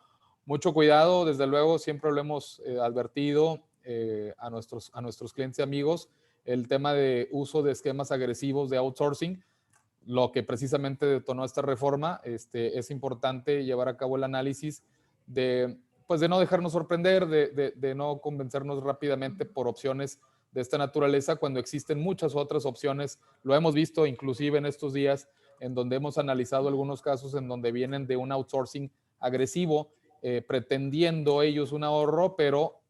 Mucho cuidado, desde luego, siempre lo hemos advertido a nuestros clientes y amigos, el tema de uso de esquemas agresivos de outsourcing, lo que precisamente detonó esta reforma. Es importante llevar a cabo el análisis de no dejarnos sorprender, de no convencernos rápidamente por opciones de esta naturaleza cuando existen muchas otras opciones. Lo hemos visto inclusive en estos días, en donde hemos analizado algunos casos en donde vienen de un outsourcing agresivo, pretendiendo ellos un ahorro, pero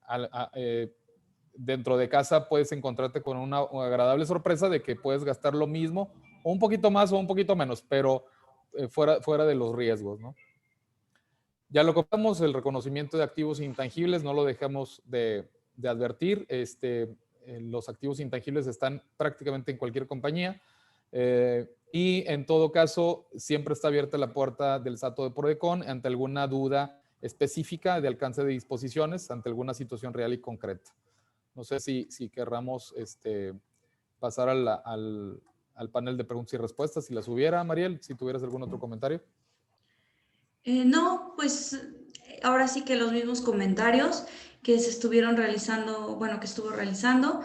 dentro de casa puedes encontrarte con una agradable sorpresa de que puedes gastar lo mismo, o un poquito más o un poquito menos, pero fuera de los riesgos, ¿no? Ya lo comentamos, el reconocimiento de activos intangibles, no lo dejamos de advertir. Los activos intangibles están prácticamente en cualquier compañía. Y en todo caso, siempre está abierta la puerta del SATO de Prodecon ante alguna duda específica de alcance de disposiciones, ante alguna situación real y concreta. No sé si querramos pasar al panel de preguntas y respuestas, si las hubiera, Mariel, si tuvieras algún otro comentario. No, pues ahora sí que los mismos comentarios que se estuvieron realizando, bueno, que estuvo realizando.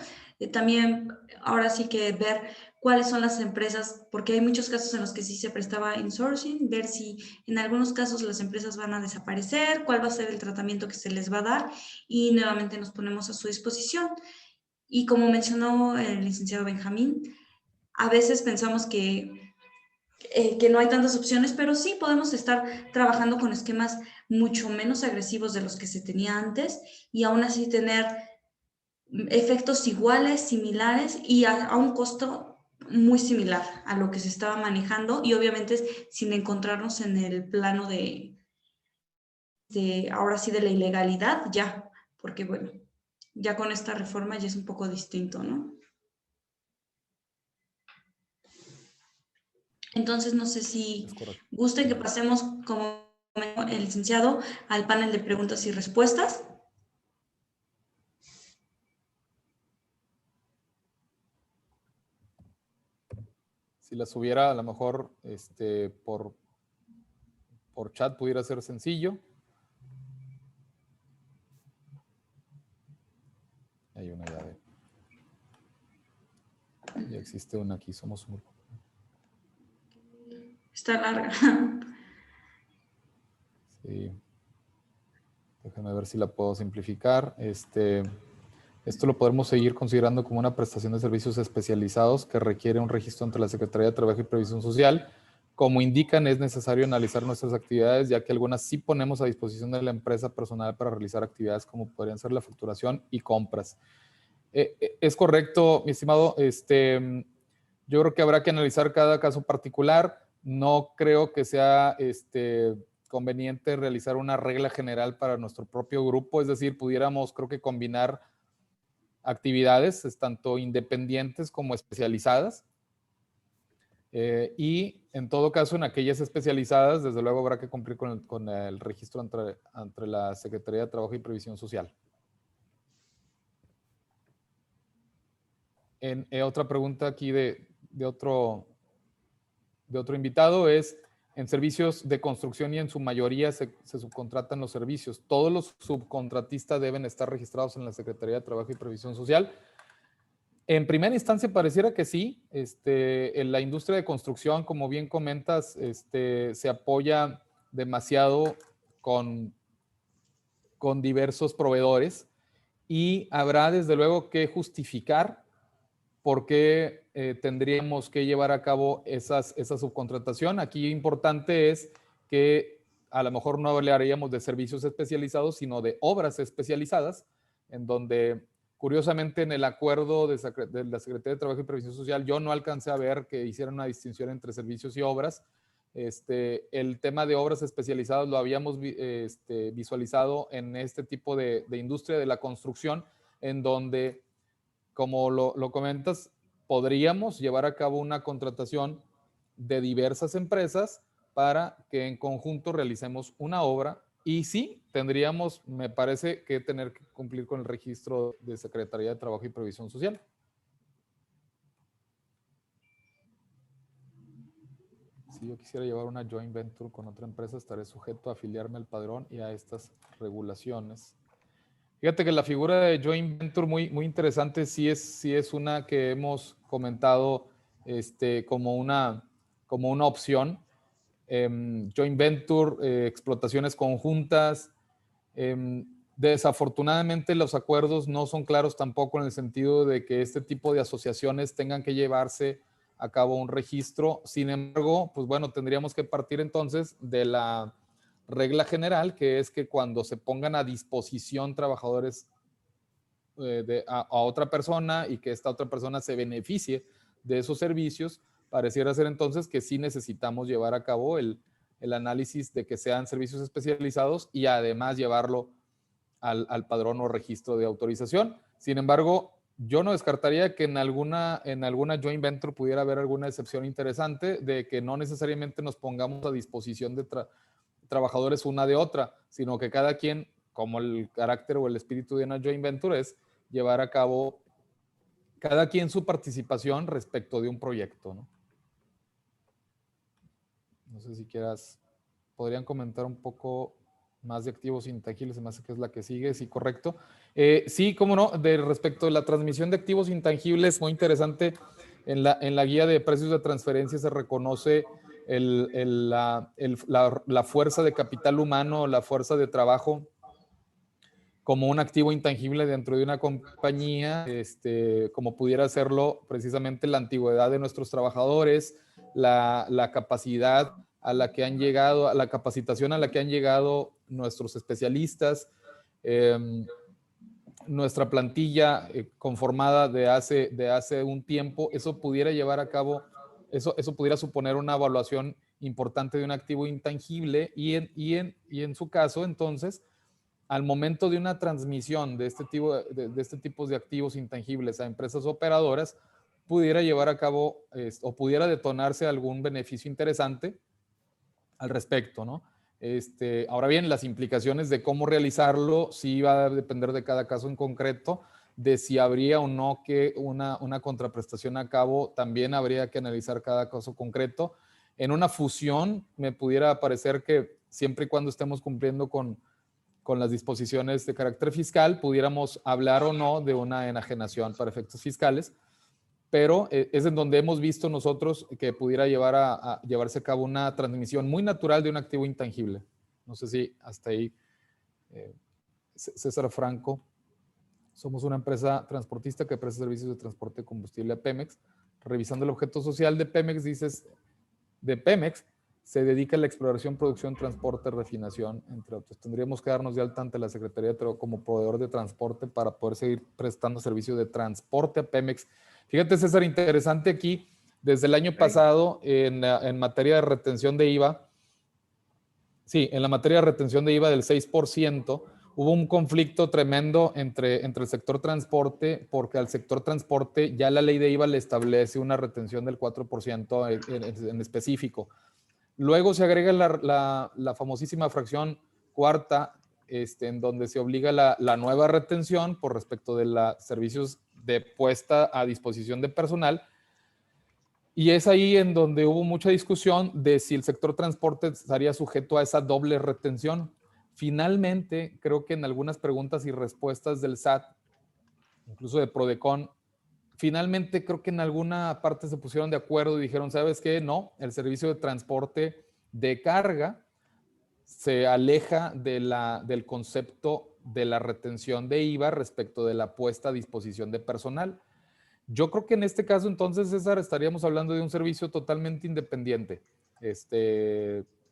También ahora sí que ver cuáles son las empresas, porque hay muchos casos en los que sí se prestaba insourcing, ver si en algunos casos las empresas van a desaparecer, cuál va a ser el tratamiento que se les va a dar, y nuevamente nos ponemos a su disposición. Y como mencionó el licenciado Benjamín, a veces pensamos que no hay tantas opciones, pero sí podemos estar trabajando con esquemas mucho menos agresivos de los que se tenía antes y aún así tener efectos iguales, similares y a un costo muy similar a lo que se estaba manejando, y obviamente sin encontrarnos en el plano de ahora sí de la ilegalidad ya, porque bueno, ya con esta reforma ya es un poco distinto, ¿no? Entonces, no sé si gusten que pasemos, como el licenciado, al panel de preguntas y respuestas. Si las hubiera, a lo mejor por chat pudiera ser sencillo. Hay una llave. Ya existe una aquí, somos un grupo. Está larga. Sí. Déjame ver si la puedo simplificar. Esto lo podemos seguir considerando como una prestación de servicios especializados que requiere un registro ante la Secretaría de Trabajo y Previsión Social. Como indican, es necesario analizar nuestras actividades, ya que algunas sí ponemos a disposición de la empresa personal para realizar actividades como podrían ser la facturación y compras. Es correcto, mi estimado. Yo creo que habrá que analizar cada caso particular. No creo que sea conveniente realizar una regla general para nuestro propio grupo, es decir, pudiéramos, creo que combinar actividades tanto independientes como especializadas, y en todo caso en aquellas especializadas desde luego habrá que cumplir con el registro entre la Secretaría de Trabajo y Previsión Social. Otra pregunta aquí de otro invitado es: en servicios de construcción y en su mayoría se subcontratan los servicios. ¿Todos los subcontratistas deben estar registrados en la Secretaría de Trabajo y Previsión Social? En primera instancia pareciera que sí. En la industria de construcción, como bien comentas, se apoya demasiado con diversos proveedores y habrá desde luego que justificar por qué tendríamos que llevar a cabo esa subcontratación. Aquí importante es que a lo mejor no hablaríamos de servicios especializados, sino de obras especializadas, en donde curiosamente en el acuerdo de la Secretaría de Trabajo y Previsión Social yo no alcancé a ver que hicieran una distinción entre servicios y obras. El tema de obras especializadas lo habíamos visualizado en este tipo de industria de la construcción, en donde, como lo comentas, podríamos llevar a cabo una contratación de diversas empresas para que en conjunto realicemos una obra, y sí, tendríamos, me parece, que tener que cumplir con el registro de Secretaría de Trabajo y Previsión Social. Si yo quisiera llevar una joint venture con otra empresa, estaré sujeto a afiliarme al padrón y a estas regulaciones. Fíjate que la figura de joint venture muy interesante, sí es una que hemos comentado como una opción. Joint venture, explotaciones conjuntas. Desafortunadamente los acuerdos no son claros tampoco en el sentido de que este tipo de asociaciones tengan que llevarse a cabo un registro. Sin embargo, pues bueno, tendríamos que partir entonces de la regla general, que es que cuando se pongan a disposición trabajadores a otra persona y que esta otra persona se beneficie de esos servicios, pareciera ser entonces que sí necesitamos llevar a cabo el análisis de que sean servicios especializados y además llevarlo al padrón o registro de autorización. Sin embargo, yo no descartaría que en alguna joint venture pudiera haber alguna excepción interesante de que no necesariamente nos pongamos a disposición de trabajadores una de otra, sino que cada quien, como el carácter o el espíritu de una joint venture es llevar a cabo cada quien su participación respecto de un proyecto, ¿no? No sé si podrían comentar un poco más de activos intangibles, se me hace que es la que sigue, sí, correcto. Sí, cómo no, respecto de la transmisión de activos intangibles, muy interesante, en la guía de precios de transferencia se reconoce la fuerza de capital humano, la fuerza de trabajo como un activo intangible dentro de una compañía, como pudiera serlo precisamente la antigüedad de nuestros trabajadores, la capacidad a la que han llegado, a la capacitación a la que han llegado nuestros especialistas, nuestra plantilla conformada de hace un tiempo, eso pudiera llevar a cabo, eso pudiera suponer una evaluación importante de un activo intangible y en su caso, entonces, al momento de una transmisión de este tipo de activos intangibles a empresas operadoras, pudiera llevar a cabo o pudiera detonarse algún beneficio interesante al respecto, ¿no? Ahora bien, las implicaciones de cómo realizarlo sí va a depender de cada caso en concreto, de si habría o no que una contraprestación a cabo, también habría que analizar cada caso concreto. En una fusión me pudiera parecer que siempre y cuando estemos cumpliendo con las disposiciones de carácter fiscal, pudiéramos hablar o no de una enajenación para efectos fiscales, pero es en donde hemos visto nosotros que pudiera llevarse a cabo una transmisión muy natural de un activo intangible. No sé si hasta ahí, César Franco. Somos una empresa transportista que presta servicios de transporte de combustible a Pemex. Revisando el objeto social de Pemex, se dedica a la exploración, producción, transporte, refinación, entre otros. Tendríamos que darnos de alta ante la Secretaría como proveedor de transporte para poder seguir prestando servicio de transporte a Pemex. Fíjate, César, interesante aquí, desde el año pasado, en materia de retención de IVA, sí, en la materia de retención de IVA del 6%, hubo un conflicto tremendo entre el sector transporte, porque al sector transporte ya la ley de IVA le establece una retención del 4% en específico. Luego se agrega la famosísima fracción cuarta, en donde se obliga la nueva retención por respecto de los servicios de puesta a disposición de personal. Y es ahí en donde hubo mucha discusión de si el sector transporte estaría sujeto a esa doble retención. Finalmente, creo que en algunas preguntas y respuestas del SAT, incluso de Prodecon, finalmente creo que en alguna parte se pusieron de acuerdo y dijeron, ¿sabes qué? No, el servicio de transporte de carga se aleja del concepto de la retención de IVA respecto de la puesta a disposición de personal. Yo creo que en este caso, entonces, César, estaríamos hablando de un servicio totalmente independiente.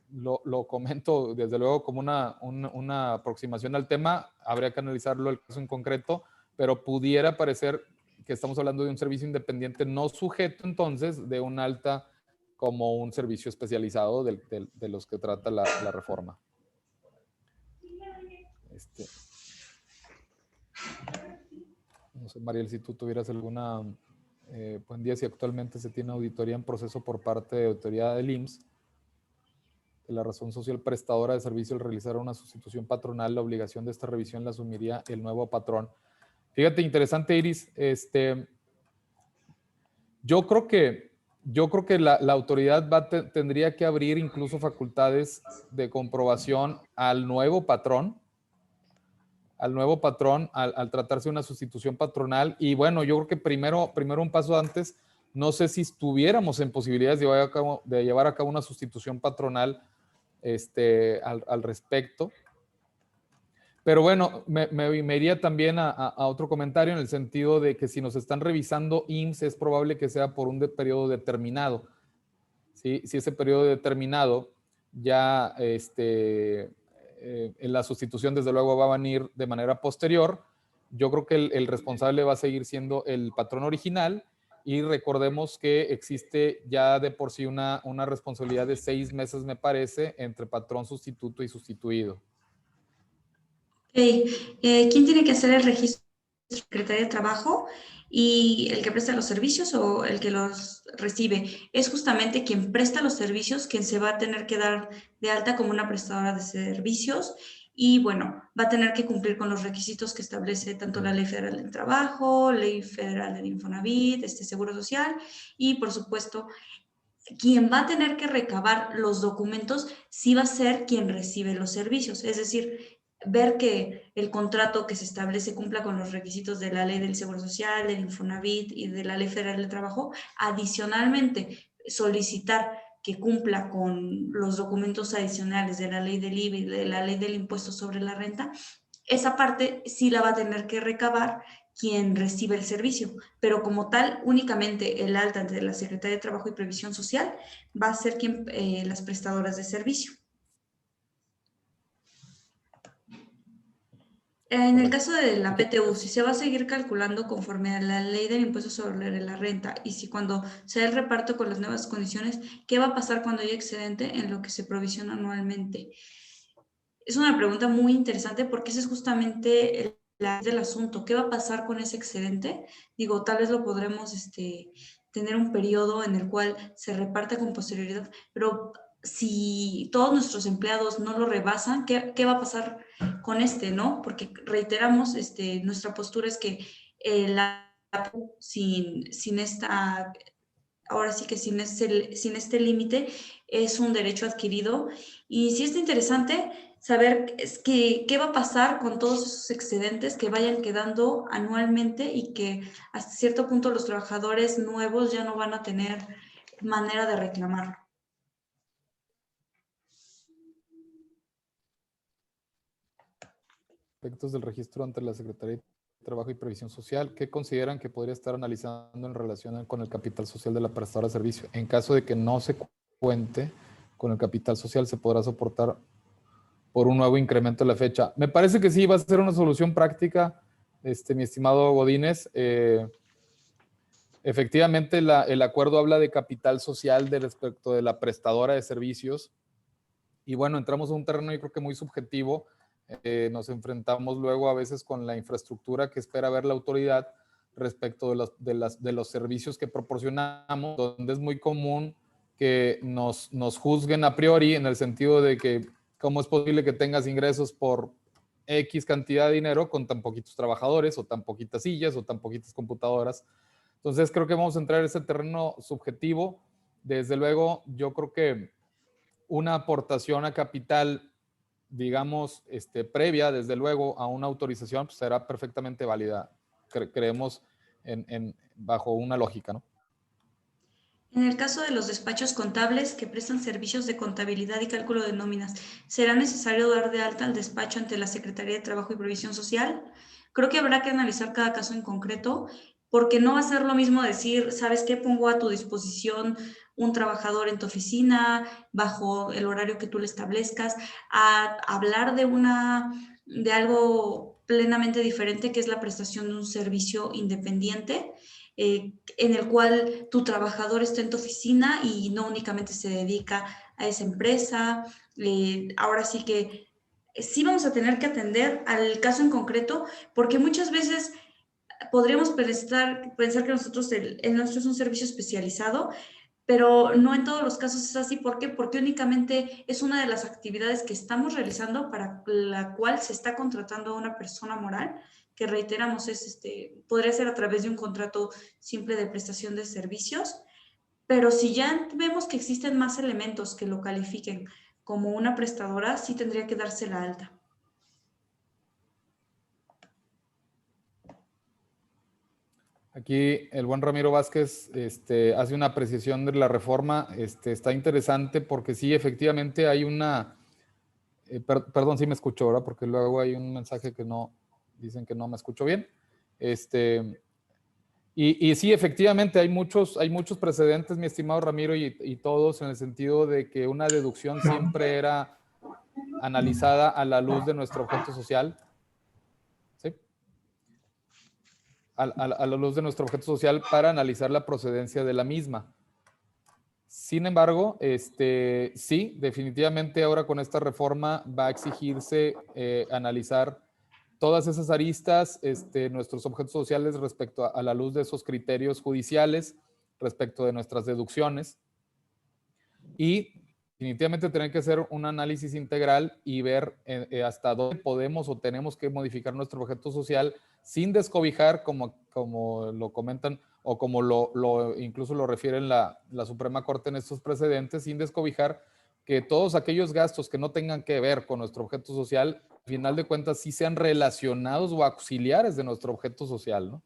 Lo comento desde luego como una aproximación al tema. Habría que analizarlo el caso en concreto, pero pudiera parecer que estamos hablando de un servicio independiente no sujeto entonces de un alta como un servicio especializado de los que trata la reforma. No sé, Mariel, si tú tuvieras alguna... buen día, si actualmente se tiene auditoría en proceso por parte de autoridad del IMSS, de la razón social prestadora de servicio al realizar una sustitución patronal, la obligación de esta revisión la asumiría el nuevo patrón. Fíjate, interesante, Iris. Yo creo que la autoridad tendría que abrir incluso facultades de comprobación al nuevo patrón, al tratarse de una sustitución patronal. Y bueno, yo creo que primero un paso antes, no sé si estuviéramos en posibilidades de llevar a cabo una sustitución patronal al respecto. Pero bueno, me iría también a otro comentario en el sentido de que si nos están revisando IMSS, es probable que sea por un periodo determinado. ¿Sí? Si ese periodo determinado ya en la sustitución desde luego va a venir de manera posterior, yo creo que el responsable va a seguir siendo el patrón original, y recordemos que existe ya de por sí una responsabilidad de 6 meses, me parece, entre patrón sustituto y sustituido. Ok. ¿Quién tiene que hacer el registro de la Secretaría de Trabajo? ¿Y el que presta los servicios o el que los recibe? Es justamente quien presta los servicios quien se va a tener que dar de alta como una prestadora de servicios, y bueno, va a tener que cumplir con los requisitos que establece tanto la Ley Federal del Trabajo, Ley Federal del Infonavit, Seguro Social, y por supuesto, quien va a tener que recabar los documentos sí va a ser quien recibe los servicios, es decir, ver que el contrato que se establece cumpla con los requisitos de la Ley del Seguro Social, del Infonavit y de la Ley Federal del Trabajo. Adicionalmente, solicitar que cumpla con los documentos adicionales de la Ley del IVA y de la Ley del Impuesto sobre la Renta. Esa parte sí la va a tener que recabar quien recibe el servicio, pero como tal, únicamente el alta de la Secretaría de Trabajo y Previsión Social va a ser las prestadoras de servicio. En el caso de la PTU, si se va a seguir calculando conforme a la Ley del Impuesto sobre la Renta, y si cuando se da el reparto con las nuevas condiciones, ¿qué va a pasar cuando haya excedente en lo que se provisiona anualmente? Es una pregunta muy interesante porque ese es justamente del asunto. ¿Qué va a pasar con ese excedente? Digo, tal vez lo podremos tener un periodo en el cual se reparta con posterioridad, pero si todos nuestros empleados no lo rebasan, ¿qué va a pasar con no? Porque reiteramos, nuestra postura es que la sin esta, ahora sí que sin este límite, es un derecho adquirido. Y sí está interesante saber qué va a pasar con todos esos excedentes que vayan quedando anualmente y que hasta cierto punto los trabajadores nuevos ya no van a tener manera de reclamarlo. Aspectos del registro ante la Secretaría de Trabajo y Previsión Social, ¿qué consideran que podría estar analizando en relación con el capital social de la prestadora de servicio? En caso de que no se cuente con el capital social, ¿se podrá soportar por un nuevo incremento de la fecha? Me parece que sí, va a ser una solución práctica, mi estimado Godínez. Efectivamente, el acuerdo habla de capital social respecto de la prestadora de servicios, y bueno, entramos a un terreno yo creo que muy subjetivo. Nos enfrentamos luego a veces con la infraestructura que espera ver la autoridad respecto de los servicios que proporcionamos, donde es muy común que nos juzguen a priori en el sentido de que cómo es posible que tengas ingresos por X cantidad de dinero con tan poquitos trabajadores o tan poquitas sillas o tan poquitas computadoras. Entonces creo que vamos a entrar en ese terreno subjetivo. Desde luego, yo creo que una aportación a capital, digamos, previa, desde luego, a una autorización, pues será perfectamente válida. Creemos bajo una lógica, ¿no? En el caso de los despachos contables que prestan servicios de contabilidad y cálculo de nóminas, ¿será necesario dar de alta al despacho ante la Secretaría de Trabajo y Previsión Social? Creo que habrá que analizar cada caso en concreto, porque no va a ser lo mismo decir, ¿sabes qué? Pongo a tu disposición un trabajador en tu oficina bajo el horario que tú le establezcas, a hablar de algo plenamente diferente, que es la prestación de un servicio independiente, en el cual tu trabajador está en tu oficina y no únicamente se dedica a esa empresa. Ahora sí que sí vamos a tener que atender al caso en concreto, porque muchas veces podríamos pensar que el nuestro es un servicio especializado, pero no en todos los casos es así. ¿Por qué? Porque únicamente es una de las actividades que estamos realizando para la cual se está contratando a una persona moral, que reiteramos podría ser a través de un contrato simple de prestación de servicios, pero si ya vemos que existen más elementos que lo califiquen como una prestadora, sí tendría que darse la alta. Aquí el buen Ramiro Vázquez hace una apreciación de la reforma. Está interesante porque sí, efectivamente hay una... perdón, sí me escucho, ¿verdad? Porque luego hay un mensaje que no, dicen que no me escucho bien. Y sí, efectivamente hay muchos precedentes, mi estimado Ramiro, y todos en el sentido de que una deducción siempre era analizada a la luz de nuestro objeto social. ¿Sí? a la luz de nuestro objeto social para analizar la procedencia de la misma. Sin embargo, sí, definitivamente ahora con esta reforma va a exigirse analizar todas esas aristas, nuestros objetos sociales respecto a la luz de esos criterios judiciales, respecto de nuestras deducciones. Y definitivamente tener que hacer un análisis integral y ver hasta dónde podemos o tenemos que modificar nuestro objeto social sin descobijar, como lo comentan, o como incluso lo refiere la Suprema Corte en estos precedentes, sin descobijar que todos aquellos gastos que no tengan que ver con nuestro objeto social, al final de cuentas, sí sean relacionados o auxiliares de nuestro objeto social, ¿no?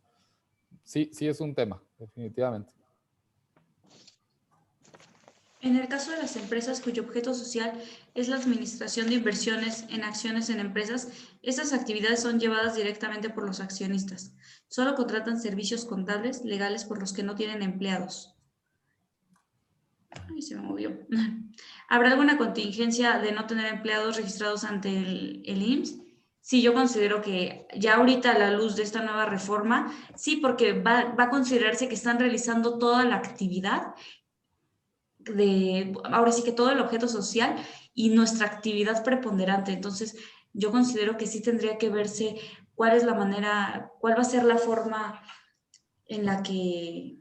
Sí, sí es un tema, definitivamente. En el caso de las empresas cuyo objeto social es la administración de inversiones en acciones en empresas, estas actividades son llevadas directamente por los accionistas. Solo contratan servicios contables legales por los que no tienen empleados. Ay, se me movió. ¿Habrá alguna contingencia de no tener empleados registrados ante el IMSS? Sí, yo considero que ya ahorita a la luz de esta nueva reforma, sí, porque va a considerarse que están realizando toda la actividad ahora sí que todo el objeto social y nuestra actividad preponderante. Entonces, yo considero que sí tendría que verse cuál es la manera, cuál va a ser la forma en la que,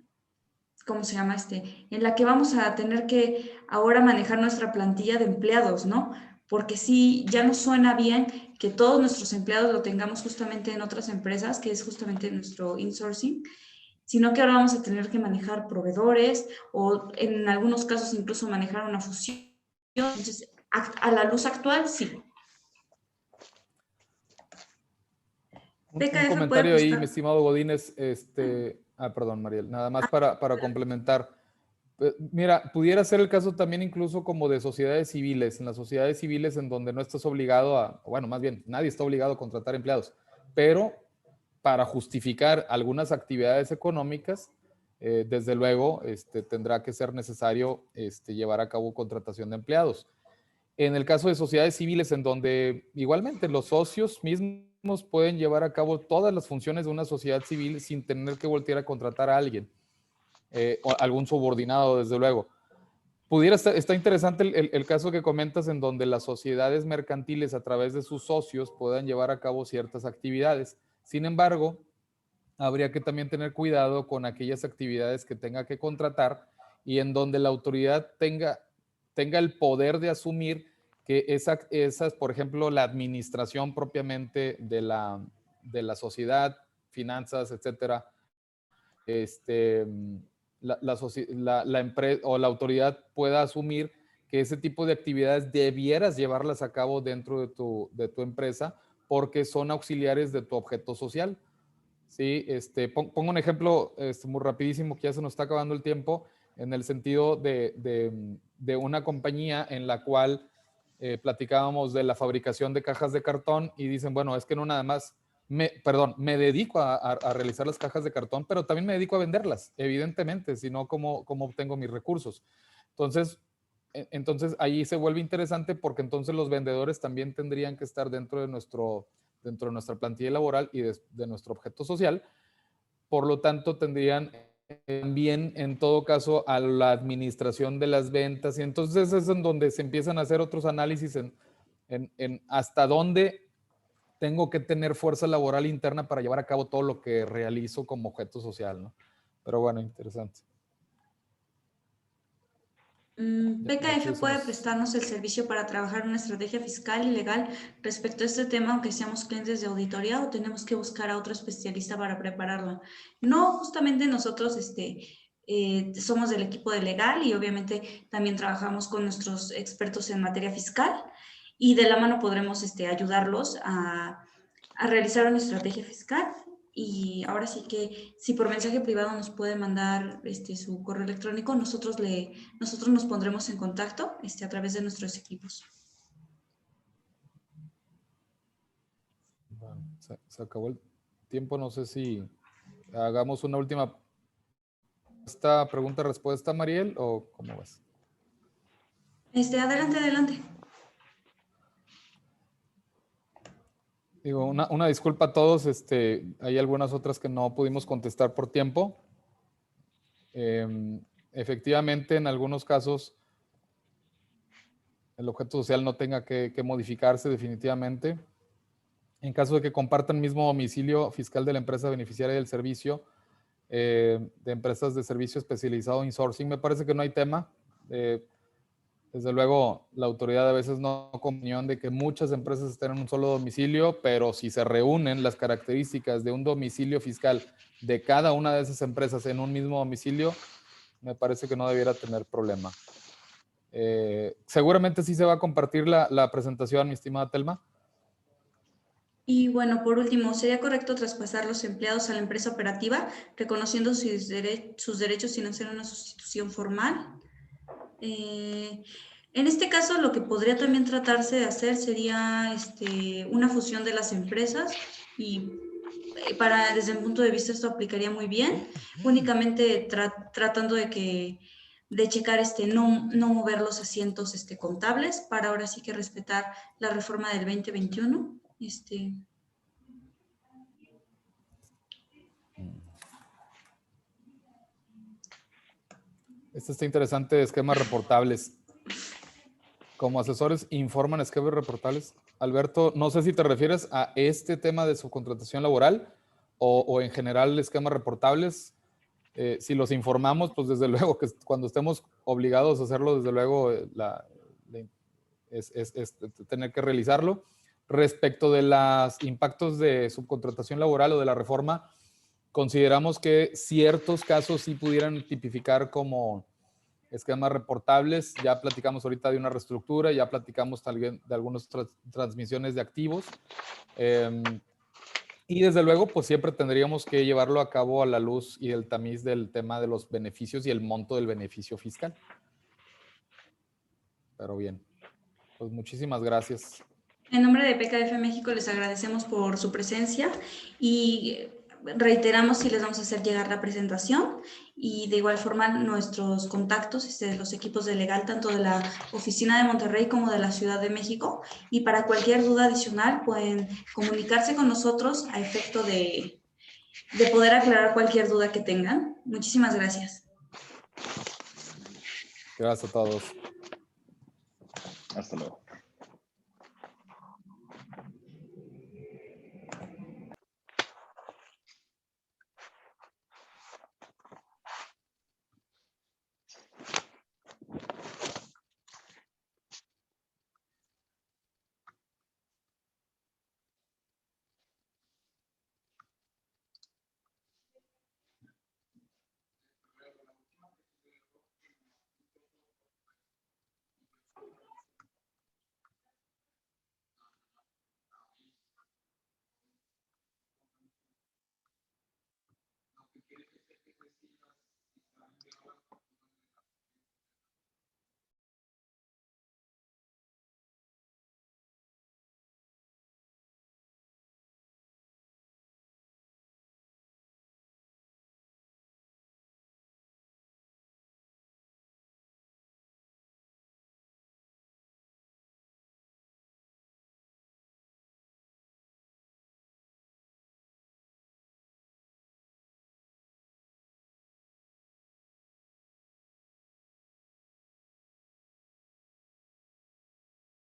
¿cómo se llama en la que vamos a tener que ahora manejar nuestra plantilla de empleados, ¿no? Porque sí, ya nos suena bien que todos nuestros empleados lo tengamos justamente en otras empresas, que es justamente nuestro insourcing, sino que ahora vamos a tener que manejar proveedores o en algunos casos incluso manejar una fusión. Entonces, a la luz actual, sí. Un comentario ahí, mi estimado Godínez, perdón, Mariel, nada más para complementar. Mira, pudiera ser el caso también incluso como de sociedades civiles, en las sociedades civiles en donde no estás obligado bueno, más bien, nadie está obligado a contratar empleados, pero para justificar algunas actividades económicas, desde luego, tendrá que ser necesario llevar a cabo contratación de empleados. En el caso de sociedades civiles, en donde igualmente los socios mismos pueden llevar a cabo todas las funciones de una sociedad civil sin tener que voltear a contratar a alguien, o algún subordinado, desde luego. Está interesante el caso que comentas en donde las sociedades mercantiles a través de sus socios puedan llevar a cabo ciertas actividades. Sin embargo, habría que también tener cuidado con aquellas actividades que tenga que contratar y en donde la autoridad tenga el poder de asumir que esas, por ejemplo, la administración propiamente de la sociedad, finanzas, etcétera, la empresa o la autoridad pueda asumir que ese tipo de actividades debieras llevarlas a cabo dentro de tu empresa porque son auxiliares de tu objeto social. Sí, pongo un ejemplo muy rapidísimo que ya se nos está acabando el tiempo, en el sentido de una compañía en la cual platicábamos de la fabricación de cajas de cartón y dicen, bueno, es que no nada más, me dedico a realizar las cajas de cartón, pero también me dedico a venderlas, evidentemente, si no, ¿cómo obtengo mis recursos? Entonces ahí se vuelve interesante porque entonces los vendedores también tendrían que estar dentro de nuestra plantilla laboral y de nuestro objeto social. Por lo tanto, tendrían también, en todo caso, a la administración de las ventas. Y entonces es en donde se empiezan a hacer otros análisis en hasta dónde tengo que tener fuerza laboral interna para llevar a cabo todo lo que realizo como objeto social, ¿no? Pero bueno, interesante. PKF puede prestarnos el servicio para trabajar una estrategia fiscal y legal respecto a este tema, aunque seamos clientes de auditoría, o tenemos que buscar a otro especialista para prepararla. No, justamente nosotros somos del equipo de legal y obviamente también trabajamos con nuestros expertos en materia fiscal y de la mano podremos ayudarlos a realizar una estrategia fiscal. Y ahora sí que si por mensaje privado nos puede mandar su correo electrónico, nosotros nos pondremos en contacto a través de nuestros equipos. Bueno, se acabó el tiempo, no sé si hagamos una última pregunta-respuesta, Mariel, o cómo vas. Adelante. Digo, una disculpa a todos, hay algunas otras que no pudimos contestar por tiempo. Efectivamente, en algunos casos, el objeto social no tenga que modificarse definitivamente. En caso de que compartan el mismo domicilio fiscal de la empresa beneficiaria del servicio, de empresas de servicio especializado en sourcing, me parece que no hay tema. Desde luego, la autoridad a veces no conviene de que muchas empresas estén en un solo domicilio, pero si se reúnen las características de un domicilio fiscal de cada una de esas empresas en un mismo domicilio, me parece que no debiera tener problema. Seguramente sí se va a compartir la presentación, mi estimada Telma. Y bueno, por último, ¿sería correcto traspasar los empleados a la empresa operativa, reconociendo sus derechos sin hacer una sustitución formal? En este caso, lo que podría también tratarse de hacer sería una fusión de las empresas y desde mi punto de vista esto aplicaría muy bien, únicamente tratando de checar no mover los asientos contables para ahora sí que respetar la reforma del 2021. Este está interesante, esquemas reportables. Como asesores informan esquemas reportables. Alberto, no sé si te refieres a este tema de subcontratación laboral o en general esquemas reportables. Si los informamos, pues desde luego que cuando estemos obligados a hacerlo, desde luego es tener que realizarlo. Respecto de los impactos de subcontratación laboral o de la reforma, consideramos que ciertos casos sí pudieran tipificar como esquemas reportables. Ya platicamos ahorita de una reestructura, ya platicamos también de algunas transmisiones de activos. Y desde luego, pues siempre tendríamos que llevarlo a cabo a la luz y el tamiz del tema de los beneficios y el monto del beneficio fiscal. Pero bien, pues muchísimas gracias. En nombre de PKF México les agradecemos por su presencia y reiteramos si les vamos a hacer llegar la presentación y de igual forma nuestros contactos, los equipos de legal tanto de la oficina de Monterrey como de la Ciudad de México, y para cualquier duda adicional pueden comunicarse con nosotros a efecto de poder aclarar cualquier duda que tengan. Muchísimas gracias. Gracias a todos. Hasta luego.